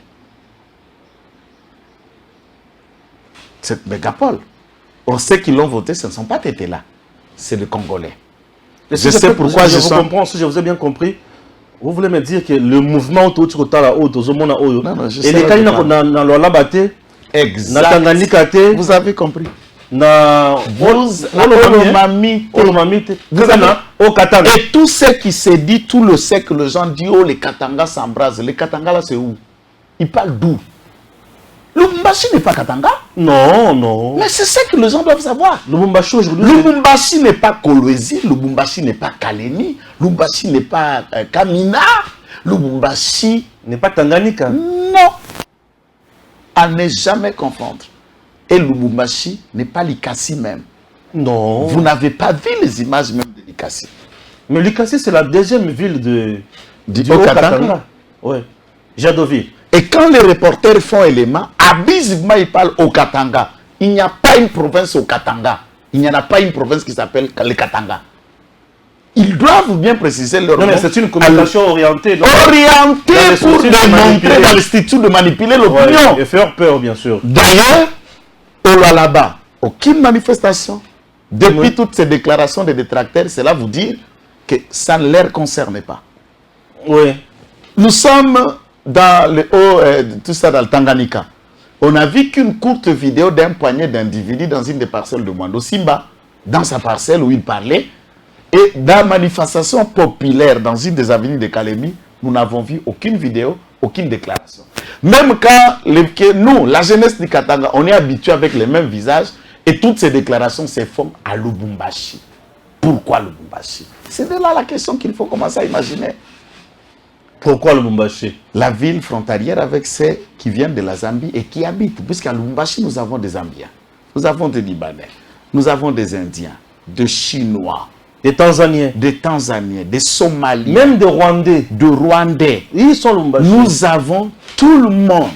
Cette mégapole. Or, ceux qui l'ont voté, ce ne sont pas Tétéla, c'est les Congolais. Je sais pourquoi je vous comprends, si je vous ai bien compris. Vous voulez me dire que le mouvement autour de la haute, et les cas dans le labaté, vous avez compris. Et tout ce qui se dit, tout le sait que les gens disent, oh, les Katanga s'embrasent. Les Katanga là, c'est où? Ils parlent d'où? Lubumbashi n'est pas Katanga? Non, non. Mais c'est ça que les gens doivent savoir. Lubumbashi aujourd'hui. Lubumbashi n'est pas Kolwezi, Lubumbashi n'est pas Kaleni, Lubumbashi n'est pas Kamina, Lubumbashi n'est pas Tanganyika. Non. À ne jamais confondre. Et Lubumbashi n'est pas Likasi même. Non. Vous n'avez pas vu les images même de Likasi. Mais Likasi, c'est la deuxième ville du Haut-Katanga. Oui. Jadoville. Et quand les reporters font élément, abusivement ils parlent au Katanga. Il n'y a pas une province au Katanga. Il n'y en a pas une province qui s'appelle le Katanga. Ils doivent bien préciser leur nom. Non, mais c'est une communication orientée. Orientée pour démontrer dans l'institut de manipuler l'opinion. Et faire peur, bien sûr. D'ailleurs, au là-bas, aucune manifestation. Depuis toutes ces déclarations des détracteurs, c'est là vous dire que ça ne les concerne pas. Oui. Nous sommes dans le haut, tout ça dans le Tanganyika. On a vu qu'une courte vidéo d'un poignet d'individus dans une des parcelles de Mwando Simba, dans sa parcelle où il parlait, et dans la manifestation populaire dans une des avenues de Kalemi, nous n'avons vu aucune vidéo, aucune déclaration. Même quand nous, la jeunesse du Katanga, on est habitué avec les mêmes visages, et toutes ces déclarations se font à Lubumbashi. Pourquoi Lubumbashi? C'est de là la question qu'il faut commencer à imaginer. Pourquoi Lubumbashi? La ville frontalière avec ceux qui viennent de la Zambie et qui habitent. Puisqu'à Lubumbashi, nous avons des Zambiens, nous avons des Libanais, nous avons des Indiens, des Chinois, Des Tanzaniens. Des Tanzaniens, des Somaliens. Même des Rwandais. De Rwandais. Ils sont Lubumbashi. Nous avons tout le monde.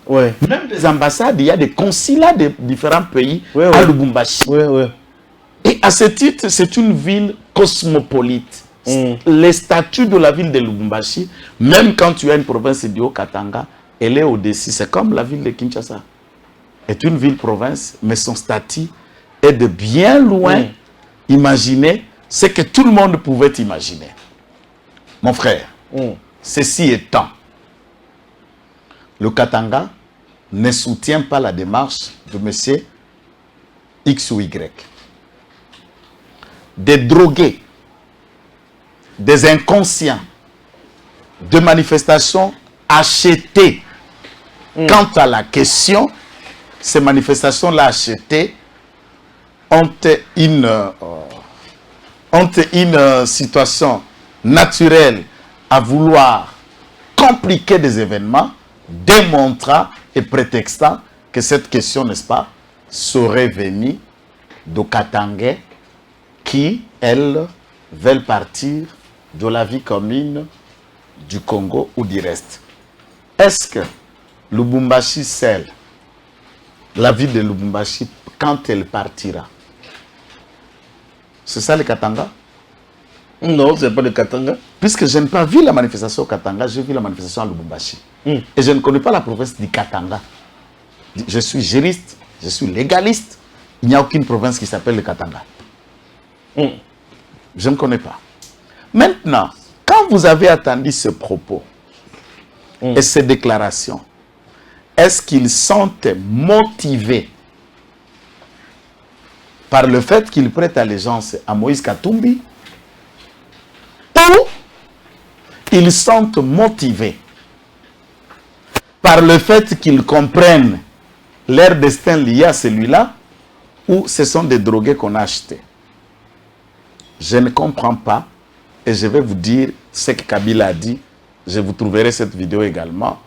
Ouais. Même des ambassades, il y a des consulats de différents pays à Lubumbashi. Et à ce titre, c'est une ville cosmopolite. Les statuts de la ville de Lubumbashi, même quand tu as une province du Haut-Katanga, elle est au-dessus. C'est comme la ville de Kinshasa. C'est une ville-province, mais son statut est de bien loin imaginer ce que tout le monde pouvait imaginer. Mon frère, ceci étant, le Katanga ne soutient pas la démarche de M. X ou Y. Des drogués, des inconscients, de manifestations achetées. Quant à la question, ces manifestations-là achetées ont une situation naturelle à vouloir compliquer des événements, démontrant et prétextant que cette question, n'est-ce pas, serait venue de Katangais qui, elles, veulent partir de la vie commune du Congo ou du reste. Est-ce que Lubumbashi scelle la ville de Lubumbashi quand elle partira? C'est ça le Katanga? Non, ce n'est pas le Katanga. Puisque je n'ai pas vu la manifestation au Katanga, j'ai vu la manifestation à Lubumbashi. Et je ne connais pas la province du Katanga. Je suis juriste, je suis légaliste. Il n'y a aucune province qui s'appelle le Katanga. Je ne connais pas. Maintenant, quand vous avez attendu ce propos et ces déclarations, est-ce qu'ils sont motivés par le fait qu'ils prêtent allégeance à Moïse Katumbi, ou ils sont motivés par le fait qu'ils comprennent leur destin lié à celui-là, ou ce sont des drogués qu'on a achetés? Je ne comprends pas, et je vais vous dire ce que Kabila a dit. Je vous trouverai cette vidéo également,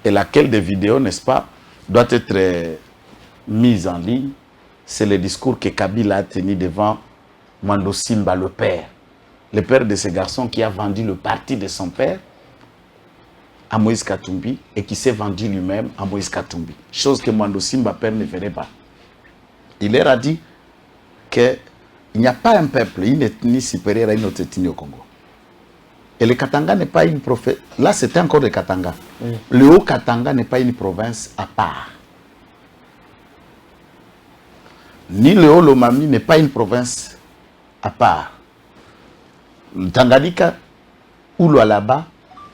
et laquelle des vidéos, n'est-ce pas, doit être mise en ligne. C'est le discours que Kabila a tenu devant Mando Simba, le père de ce garçon qui a vendu le parti de son père à Moïse Katumbi et qui s'est vendu lui-même à Moïse Katumbi. Chose que Mando Simba, père, ne ferait pas. Il leur a dit qu'il n'y a pas un peuple, une ethnie supérieure à une autre ethnie au Congo. Et le Katanga n'est pas une province. Là, c'était encore le Katanga. Le Haut-Katanga n'est pas une province à part. Ni le Haut-Lomami n'est pas une province à part. Le Tanganyika ou le Alaba,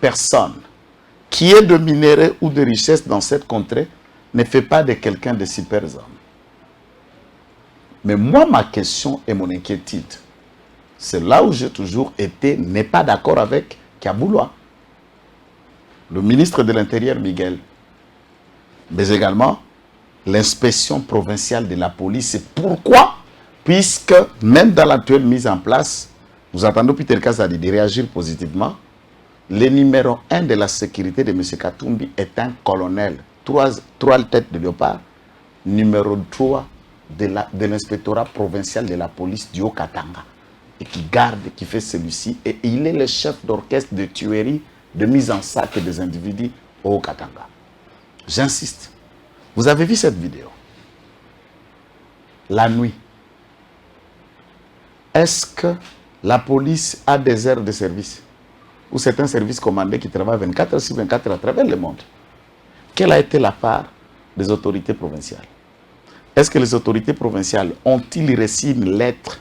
personne qui ait de minéraux ou de richesses dans cette contrée ne fait pas de quelqu'un de super homme. Mais moi, ma question et mon inquiétude, c'est là où j'ai toujours été, n'est pas d'accord avec Kabouloa, le ministre de l'Intérieur Miguel, mais également l'inspection provinciale de la police. Et pourquoi? Puisque même dans l'actuelle mise en place, nous attendons Peter Kazadi de réagir positivement. Le numéro 1 de la sécurité de M. Katumbi est un colonel, 3 têtes de léopard, numéro 3 de l'inspectorat provincial de la police du Haut-Katanga, et qui garde, qui fait celui-ci, et il est le chef d'orchestre de tuerie, de mise en sac des individus au Haut-Katanga. J'insiste. Vous avez vu cette vidéo? La nuit. Est-ce que la police a des heures de service? Ou c'est un service commandé qui travaille 24 heures sur 24 à travers le monde? Quelle a été la part des autorités provinciales? Est-ce que les autorités provinciales ont-ils reçu une lettre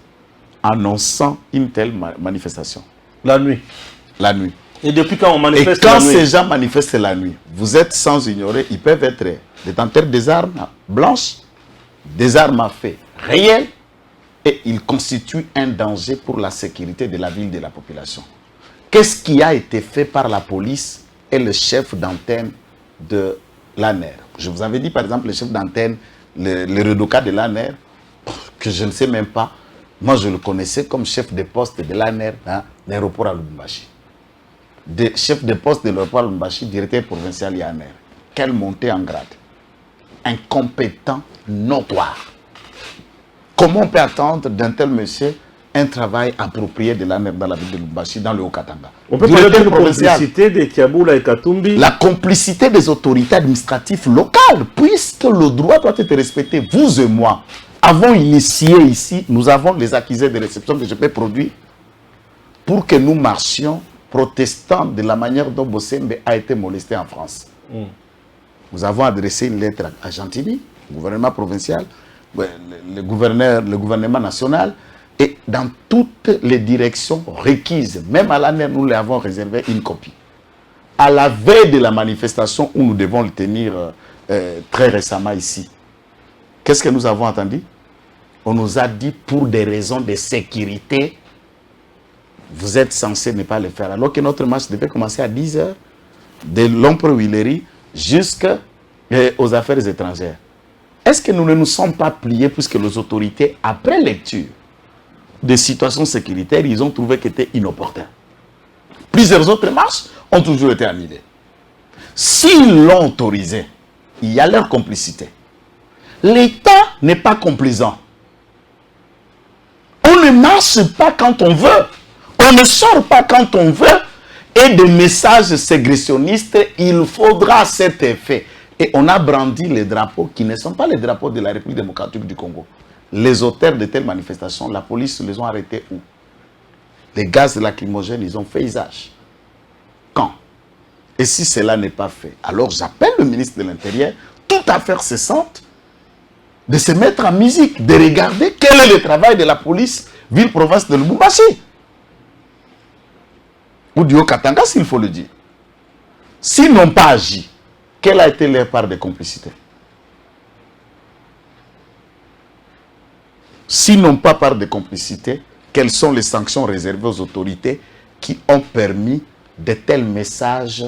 annonçant une telle manifestation? La nuit. La nuit. Et depuis quand on manifeste la nuit? Et quand ces gens manifestent la nuit, vous êtes sans ignorer, ils peuvent être détenteurs des armes blanches, des armes à feu réelles, et ils constituent un danger pour la sécurité de la ville, de la population. Qu'est-ce qui a été fait par la police et le chef d'antenne de l'ANER? Je vous avais dit par exemple le chef d'antenne, le Redoka de l'ANER, que je ne sais même pas. Moi je le connaissais comme chef de poste de l'ANER, l'aéroport à Lubumbashi. Chef de poste de l'aéroport à Lubumbashi, directeur provincial de l'ANER. Quelle montée en grade. Incompétent, notoire. Comment on peut attendre d'un tel monsieur un travail approprié de l'ANER dans la ville de Lubumbashi, dans le Haut-Katanga. On peut parler de complicité de Kiaboula et Katumbi. La complicité des autorités administratives locales, puisque le droit doit être respecté. Vous et moi avons initié ici, nous avons les accusés de réception que je peux produire pour que nous marchions protestant de la manière dont Bossembe a été molesté en France. Nous avons adressé une lettre à Gentilly, le gouvernement provincial, le gouvernement national, et dans toutes les directions requises, même à l'année, nous lui avons réservé une copie. À la veille de la manifestation où nous devons le tenir très récemment ici, qu'est-ce que nous avons entendu? On nous a dit, pour des raisons de sécurité, vous êtes censé ne pas le faire. Alors que notre marche devait commencer à 10 h, de l'Ombre-Huillerie jusqu'aux affaires étrangères. Est-ce que nous ne nous sommes pas pliés puisque les autorités, après lecture des situations sécuritaires, ils ont trouvé qu'elles étaient inopportunes? Plusieurs autres marches ont toujours été annulées. S'ils l'ont autorisé, il y a leur complicité. L'État n'est pas complaisant. On ne marche pas quand on veut. On ne sort pas quand on veut. Et des messages ségressionnistes, il faudra cet effet. Et on a brandi les drapeaux qui ne sont pas les drapeaux de la République démocratique du Congo. Les auteurs de telles manifestations, la police les ont arrêtés où? Les gaz lacrymogènes, ils ont fait usage. Quand? Et si cela n'est pas fait, alors j'appelle le ministre de l'Intérieur, toute affaire cessante, de se mettre en musique, de regarder quel est le travail de la police ville-province de Lubumbashi. Ou du Haut-Katanga, s'il faut le dire. S'ils n'ont pas agi, quelle a été leur part de complicité? S'ils n'ont pas part de complicité, quelles sont les sanctions réservées aux autorités qui ont permis de tels messages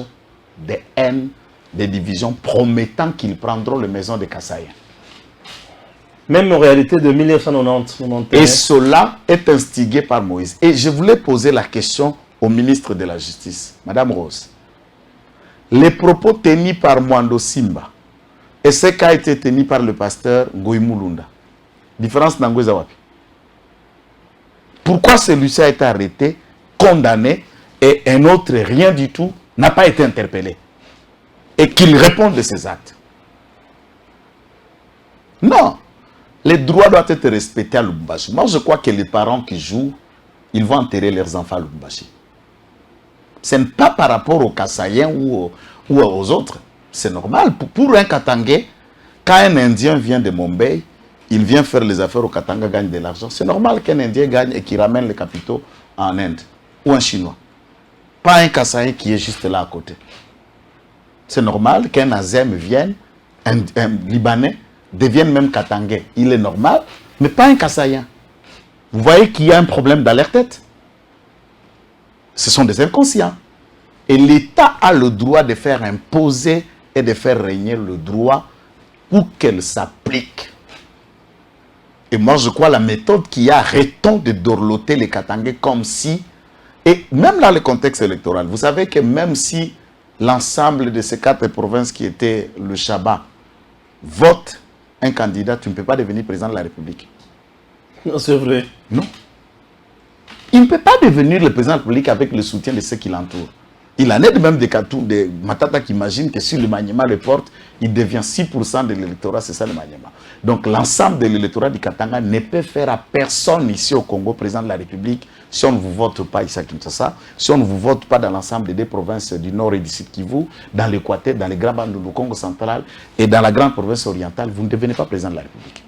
de haine, de division, promettant qu'ils prendront les maisons des Kassaïens? Même en réalité de 1990. Et cela est instigé par Moïse. Et je voulais poser la question au ministre de la Justice, Madame Rose. Les propos tenus par Mwando Simba et ce qui a été tenu par le pasteur Ngoïmoulunda, différence dans Ngoïzawapi. Pourquoi celui-ci a été arrêté, condamné, et un autre, rien du tout, n'a pas été interpellé? Et qu'il réponde de ses actes. Non. Les droits doivent être respectés à Lubumbashi. Moi, je crois que les parents qui jouent, ils vont enterrer leurs enfants à Lubumbashi. Ce n'est pas par rapport aux Kassaïens ou aux autres. C'est normal. Pour un Katangais, quand un Indien vient de Mumbai, il vient faire les affaires au Katanga, gagne de l'argent. C'est normal qu'un Indien gagne et qu'il ramène les capitaux en Inde. Ou un Chinois. Pas un Kassaïen qui est juste là à côté. C'est normal qu'un Azem vienne, un Libanais, devienne même Katangais. Il est normal, mais pas un Kassaïen. Vous voyez qu'il y a un problème dans leur tête. Ce sont des inconscients. Et l'État a le droit de faire imposer et de faire régner le droit pour qu'elle s'applique. Et moi, je crois la méthode qu'il y a, arrêtons de dorloter les Katangais comme si, et même dans le contexte électoral, vous savez que même si l'ensemble de ces 4 provinces qui étaient le Shabbat votent un candidat, tu ne peux pas devenir président de la République. Non, c'est vrai. Non. Il ne peut pas devenir le président de la République avec le soutien de ceux qui l'entourent. Il en est de même de Matata qui imagine que si le Maniema le porte, il devient 6% de l'électorat, c'est ça le Maniema. Donc l'ensemble de l'électorat du Katanga ne peut faire à personne ici au Congo, président de la République, si on ne vous vote pas ici à Kinshasa, si on ne vous vote pas dans l'ensemble des 2 provinces du Nord et du Sud Kivu, dans l'Équateur, dans les grands bandes du Congo central et dans la grande province orientale, vous ne devenez pas président de la République.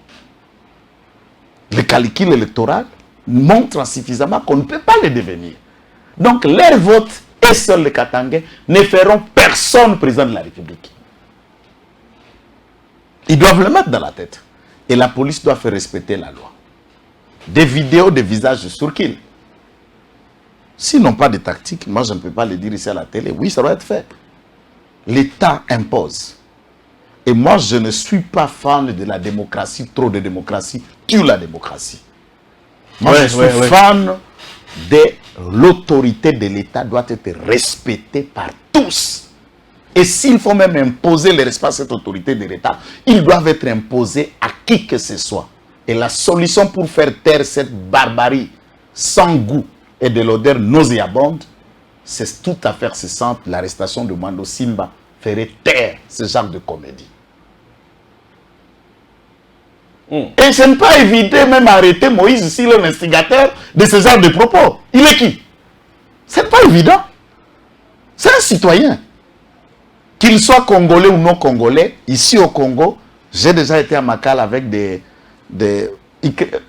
Le calcul électoral montre suffisamment qu'on ne peut pas le devenir. Donc leur vote et seuls les Katangais ne feront personne président de la République. Ils doivent le mettre dans la tête. Et la police doit faire respecter la loi. Des vidéos de visages sur kill. S'ils n'ont pas de tactique, moi je ne peux pas le dire ici à la télé, oui, ça doit être fait. L'État impose. Et moi je ne suis pas fan de la démocratie, trop de démocratie, tue la démocratie. Moi je suis fan de l'autorité de l'État doit être respectée par tous. Et s'il faut même imposer le respect à cette autorité de l'État, ils doivent être imposés à qui que ce soit. Et la solution pour faire taire cette barbarie, sans goût et de l'odeur nauséabonde, c'est tout à fait cessante. L'arrestation de Mando Simba ferait taire ce genre de comédie. Et ce n'est pas éviter même arrêter Moïse s'il est l'instigateur de ce genre de propos. Il est qui? Ce n'est pas évident. C'est un citoyen. Qu'il soit congolais ou non congolais, ici au Congo, j'ai déjà été à Makala avec des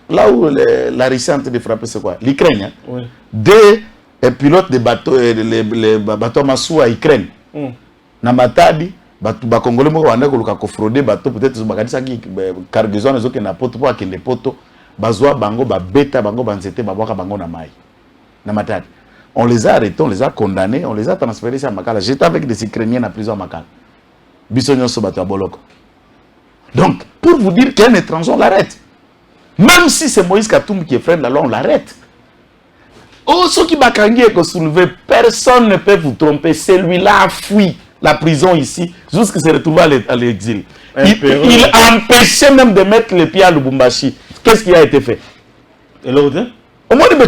là où la Russie est en train de frapper, c'est quoi? L'Ukraine. Hein? Oui. Des pilotes de bateaux, les bateaux Massou à Ukraine. Namatadi, ba congolais mo wanda ko frauder bateau peut-être bakadisa ki cargaison ezo ke na poto po akende poto bazwa bango ba beta bango banzete babwaka bango na mai. Namatadi. On les a arrêtés, on les a condamnés, on les a transférés à Makala. J'étais avec des Ukrainiens en prison à Makala. Bissonio Sobato à Boloko. Donc, pour vous dire qu'un étranger, on l'arrête. Même si c'est Moïse Katoum qui est frère de la loi, on l'arrête. Oh, ceux qui Bakangi est soulevé, personne ne peut vous tromper. Celui-là a fui la prison ici, jusqu'à se retrouver à l'exil. Il a empêché même de mettre les pieds à Lubumbashi. Qu'est-ce qui a été fait? Et l'autre? Au moins, il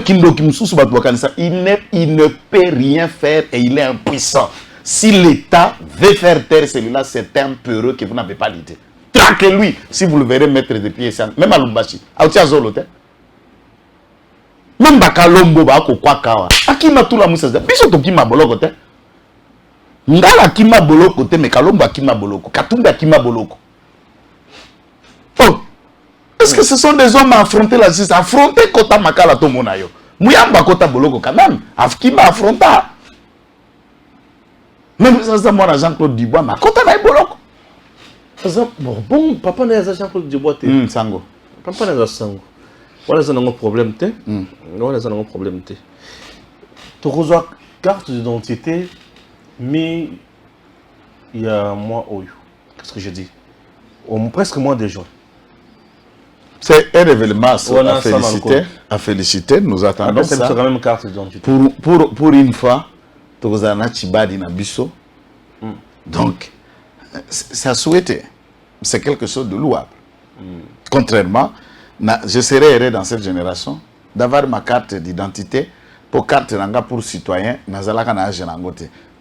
ne peut rien faire et il est impuissant. Si l'État veut faire taire celui-là, c'est un peureux que vous n'avez pas l'idée. Traquez-lui si vous le verrez mettre des pieds. Même à Lumbashi. Même Bakalombo, Bakokwakawa. Akima tout la moussa. Biso Tokima Boloko. Ngala Kima Boloko, mais Kalomba Kima Boloko. Katumba Kima Boloko. Oh! Est-ce que ce sont des hommes à affronter la justice? Affronter Kota Makala Tomonayo. Mouyamba Kota Boloko quand même. Afkima affronta. Même ça, moi, Jean-Claude Dubois, ma Kota Naï Boloko. Bon, papa n'a pas Jean-Claude Dubois. Sango. Papa n'a pas Sango. Voilà, c'est un problème. Voilà, c'est un problème. Tu reçois carte d'identité, mais il y a un mois, qu'est-ce que je dis? Presque mois de juin. C'est un événement à féliciter. Nous attendons ça. Quand même carte d'identité. Pour une fois, Tozana Chibadi Nabiso. Donc, c'est à souhaiter. C'est quelque chose de louable. Contrairement, je serais heureux dans cette génération d'avoir ma carte d'identité pour carte pour citoyen.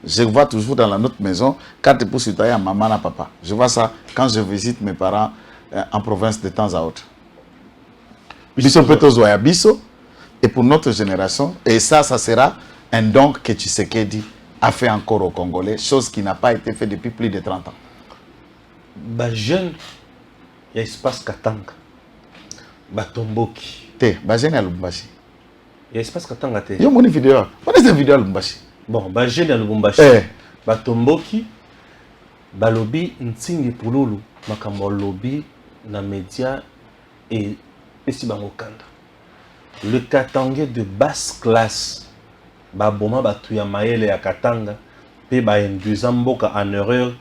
Je vois toujours dans notre maison carte pour citoyen maman et papa. Je vois ça quand je visite mes parents en province de temps à autre. Biso Petozo et Biso, et pour notre génération, et ça sera un don que Tshisekedi a fait encore aux Congolais, chose qui n'a pas été faite depuis plus de 30 ans. Bah jeune, il y a espace Katanga. Bah Tomboki. Bah jeune à Lubumbashi. Il y a espace Katanga. Il y a une vidéo. On est une vidéo à Lubumbashi. Bon, bah jeune à Lubumbashi. Bah Tomboki. Bah lobby Ntingi Pululu. Makambo lobby na média et le Katangais de basse classe, Baboma Batuya Maele à Katanga, Pe Mboka en erreur,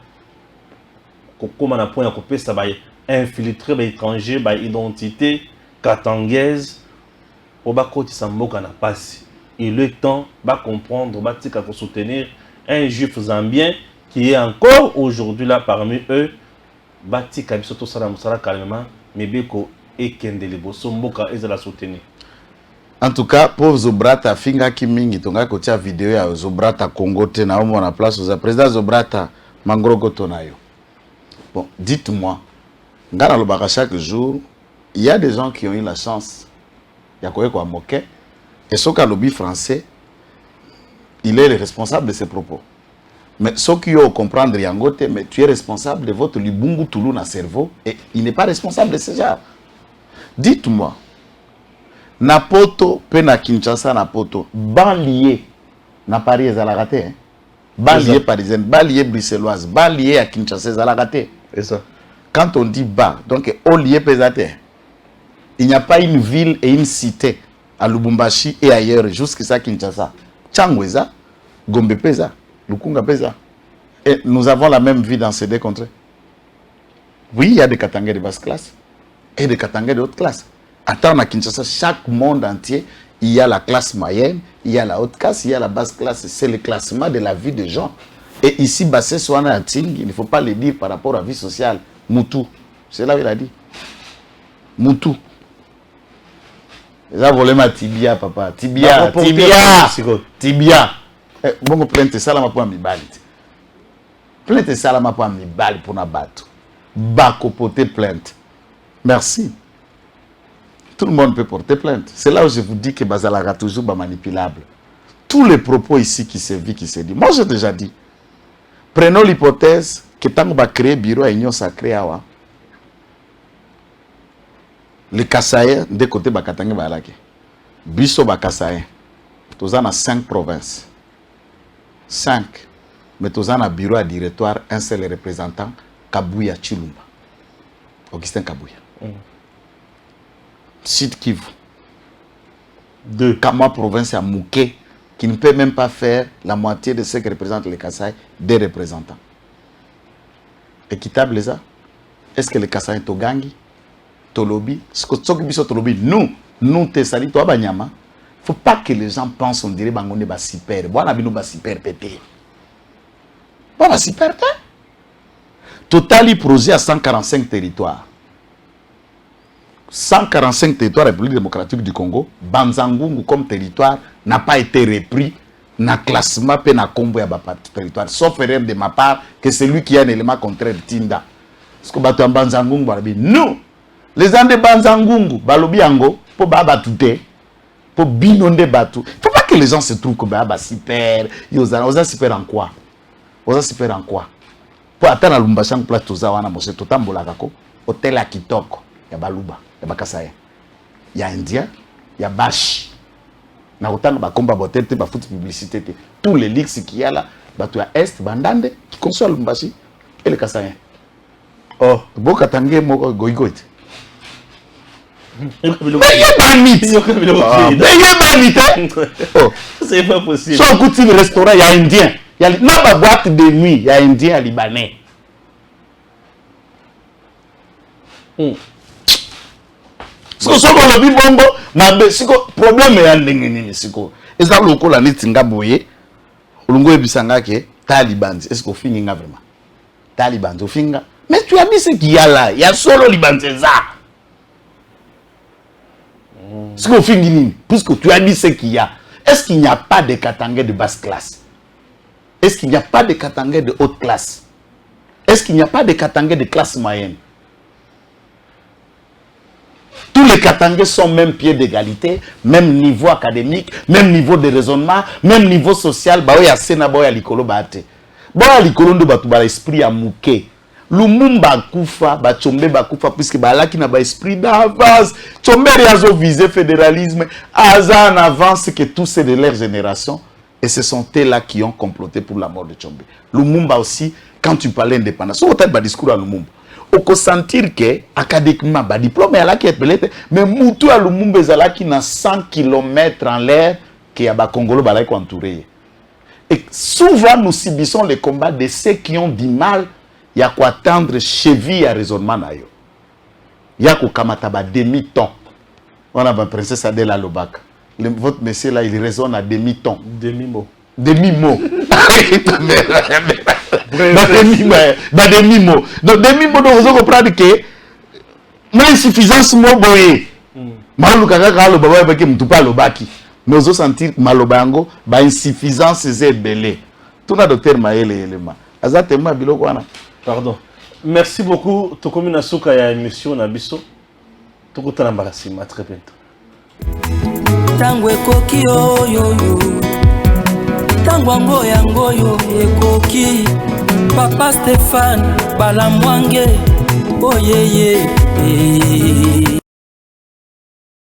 comment on a point à couper ça, infiltrer l'étranger, identité katangaise, Obakoti Samboka n'a pas si. Il est temps de comprendre, de soutenir un juif zambien qui est encore aujourd'hui là parmi eux, Batika Bisoto Saramsara calmement, mais Beko. En tout cas, pour Zobrata, Finga Kimingi, Tonga Kotia vidéo à Zobrata Congo, Tena, on a place aux président Zobrata, Mangrogo Tonayo. Bon, dites-moi, chaque jour, il y a des gens qui ont eu la chance, il y a quoi moquer, et ce qu'a lobby français, il est le responsable de ses propos. Mais ceux qui ont comprendre Yangote, mais tu es responsable de votre Libungu Toulou na cerveau, et il n'est pas responsable de ce genre. Dites-moi, Napoto, Pena Kinshasa, Napoto, banlieue, na Paris et Zalagate, hein? Banlieue parisienne, banlieue bruxelloise, banlieue à Kinshasa, Zalagate. C'est ça. Quand on dit bas, donc au lieu pesate, il n'y a pas une ville et une cité à Lubumbashi et ailleurs, jusqu'à Kinshasa. Tchangweza, Gombe Pesa, Lukunga Pesa. Et nous avons la même vie dans ces deux contrées. Oui, il y a des Katangais de basse classe et des Katangais de haute classe. Attends, à Kinshasa, chaque monde entier, il y a la classe moyenne, il y a la haute classe, il y a la basse classe. C'est le classement de la vie des gens. Et ici, Bassé Soana Ating, il ne faut pas le dire par rapport à la vie sociale. Moutou, c'est là où il a dit. Moutou. Ça volé ma tibia papa. Tibia. Bon plainte ça la ma pour mibali. Plainte ça la ma pour mibali pour na bato. Bako porter plainte. Merci. Tout le monde peut porter plainte. C'est là où je vous dis que Bazalaga toujours manipulable. Tous les propos ici qui se vit, qui se dit. Moi j'ai déjà dit. Prenons l'hypothèse que tant qu'on va créer bureau à Union Sacrée awa. Les Kasaïens, de côté Bakatangue Balake. Biso Bakasaïen. Tous en a 5 provinces. 5. Mais tous en a bureau à directoire, un seul représentant, Kabouya Chilumba. Augustin Kabouya. Sud Kivu. 2. Kama province à Mouké, qui ne peut même pas faire la moitié de ce que représentent les Kasaï, des représentants. Équitable ça? Est-ce que les Kasaï Togangi, Tolobi, nous, Tessali, toi, Banyama, faut pas que les gens pensent, on dirait, Bangone ba super. Voilà, nous ba super pété. Voilà, super pété. Total, projet à 145 territoires. 145 territoires République démocratique du Congo, Banzangungu comme territoire n'a pas été repris dans le classement et dans le combo de territoire. Sauf erreur de ma part que c'est lui qui a un élément contraire Tinda. Parce que Batu Banzangungu, nous, les gens de Banzangungu, Balobi Ango, pour Babatouté, pour Binonde Batu. Il ne faut pas que les gens se trouvent que Baba super. Ils ont super en quoi? Ils ont super en quoi? Pour atteindre la Lumbachang plateau, Zawana, Mose Totambola Kako, hôtel à Kitoko, il y a Baluba. Il y a Bakasaye, il y a Indien, il y a Bashi. Na autant de combat botel, de foot publicité, tous les ligues qui y a là, il y a Est, Bandande, qui conçoit le Mbashi et le Kasaye. Oh, Bokatangé, Moko Goigoit. C'est pas possible. Sur un coup de restaurant, il y a Indien. Il y a la boîte de nuit, il y a Indien, Libanais. Siko soko lobi bongo mabe siko problème ya ndenge nini siko eza lokola nitinga boye olungo ebisanga ke Taliban est-ce qu'on finit vraiment Taliban to finga mais tu as dit ce qu'il y a là il y a solo Liban ça ce qu'on finit nini puisque tu as dit ce qu'il y a est-ce qu'il n'y a pas de Katangais de basse classe est-ce qu'il n'y a pas de Katangais de haute classe est-ce qu'il n'y a pas de Katangais de classe moyenne? Tous les Katangais sont même pied d'égalité, même niveau académique, même niveau de raisonnement, même niveau social. Bah oui, à Sena, bah oui, à l'icolo, bah te. Bah à l'icolo, nous bah l'esprit à mouké. Lumumba Koufa, bah Tchombe bah Koufa, puisque bah là qui n'a pas esprit d'avance. Tchombe réazo visé fédéralisme, Aza en avance que tous c'est de leur génération. Et ce sont eux là qui ont comploté pour la mort de Tchombe. Lumumba aussi, quand tu parlais d'indépendance, c'est un discours à Lumumba. On peut sentir que académiquement ba diplôme est là qui est belé mais Moutou à Lumumba est qui na 100 km en l'air qui a ba Congolo ba là qui entouré et souvent nous subissons les combats de ceux qui ont du mal il y a quoi attendre cheville à raisonnement na yo il y a ko kamata ba demi-ton on a ba princesse Adela Lobaka votre monsieur là il raisonne à demi-ton demi-mot demi-mot demi-mot. Donc, demi-mot, vous comprenez que l'insuffisance mot boye. Malouka kaka lo baba baki mtupa lo baki. Mais vous sentir malobango ba insuffisance c'est belé. Tout na docteur Maël élément. Azatema biloko wana. Pardon. Merci beaucoup. Tokomi na suka ya émission na biso. Tokotana mbakasima très bientôt. Tango ekoki oyo yo. Tango yango yo ekoki. Papa Stéphane Balamwange, oh yeah yeah.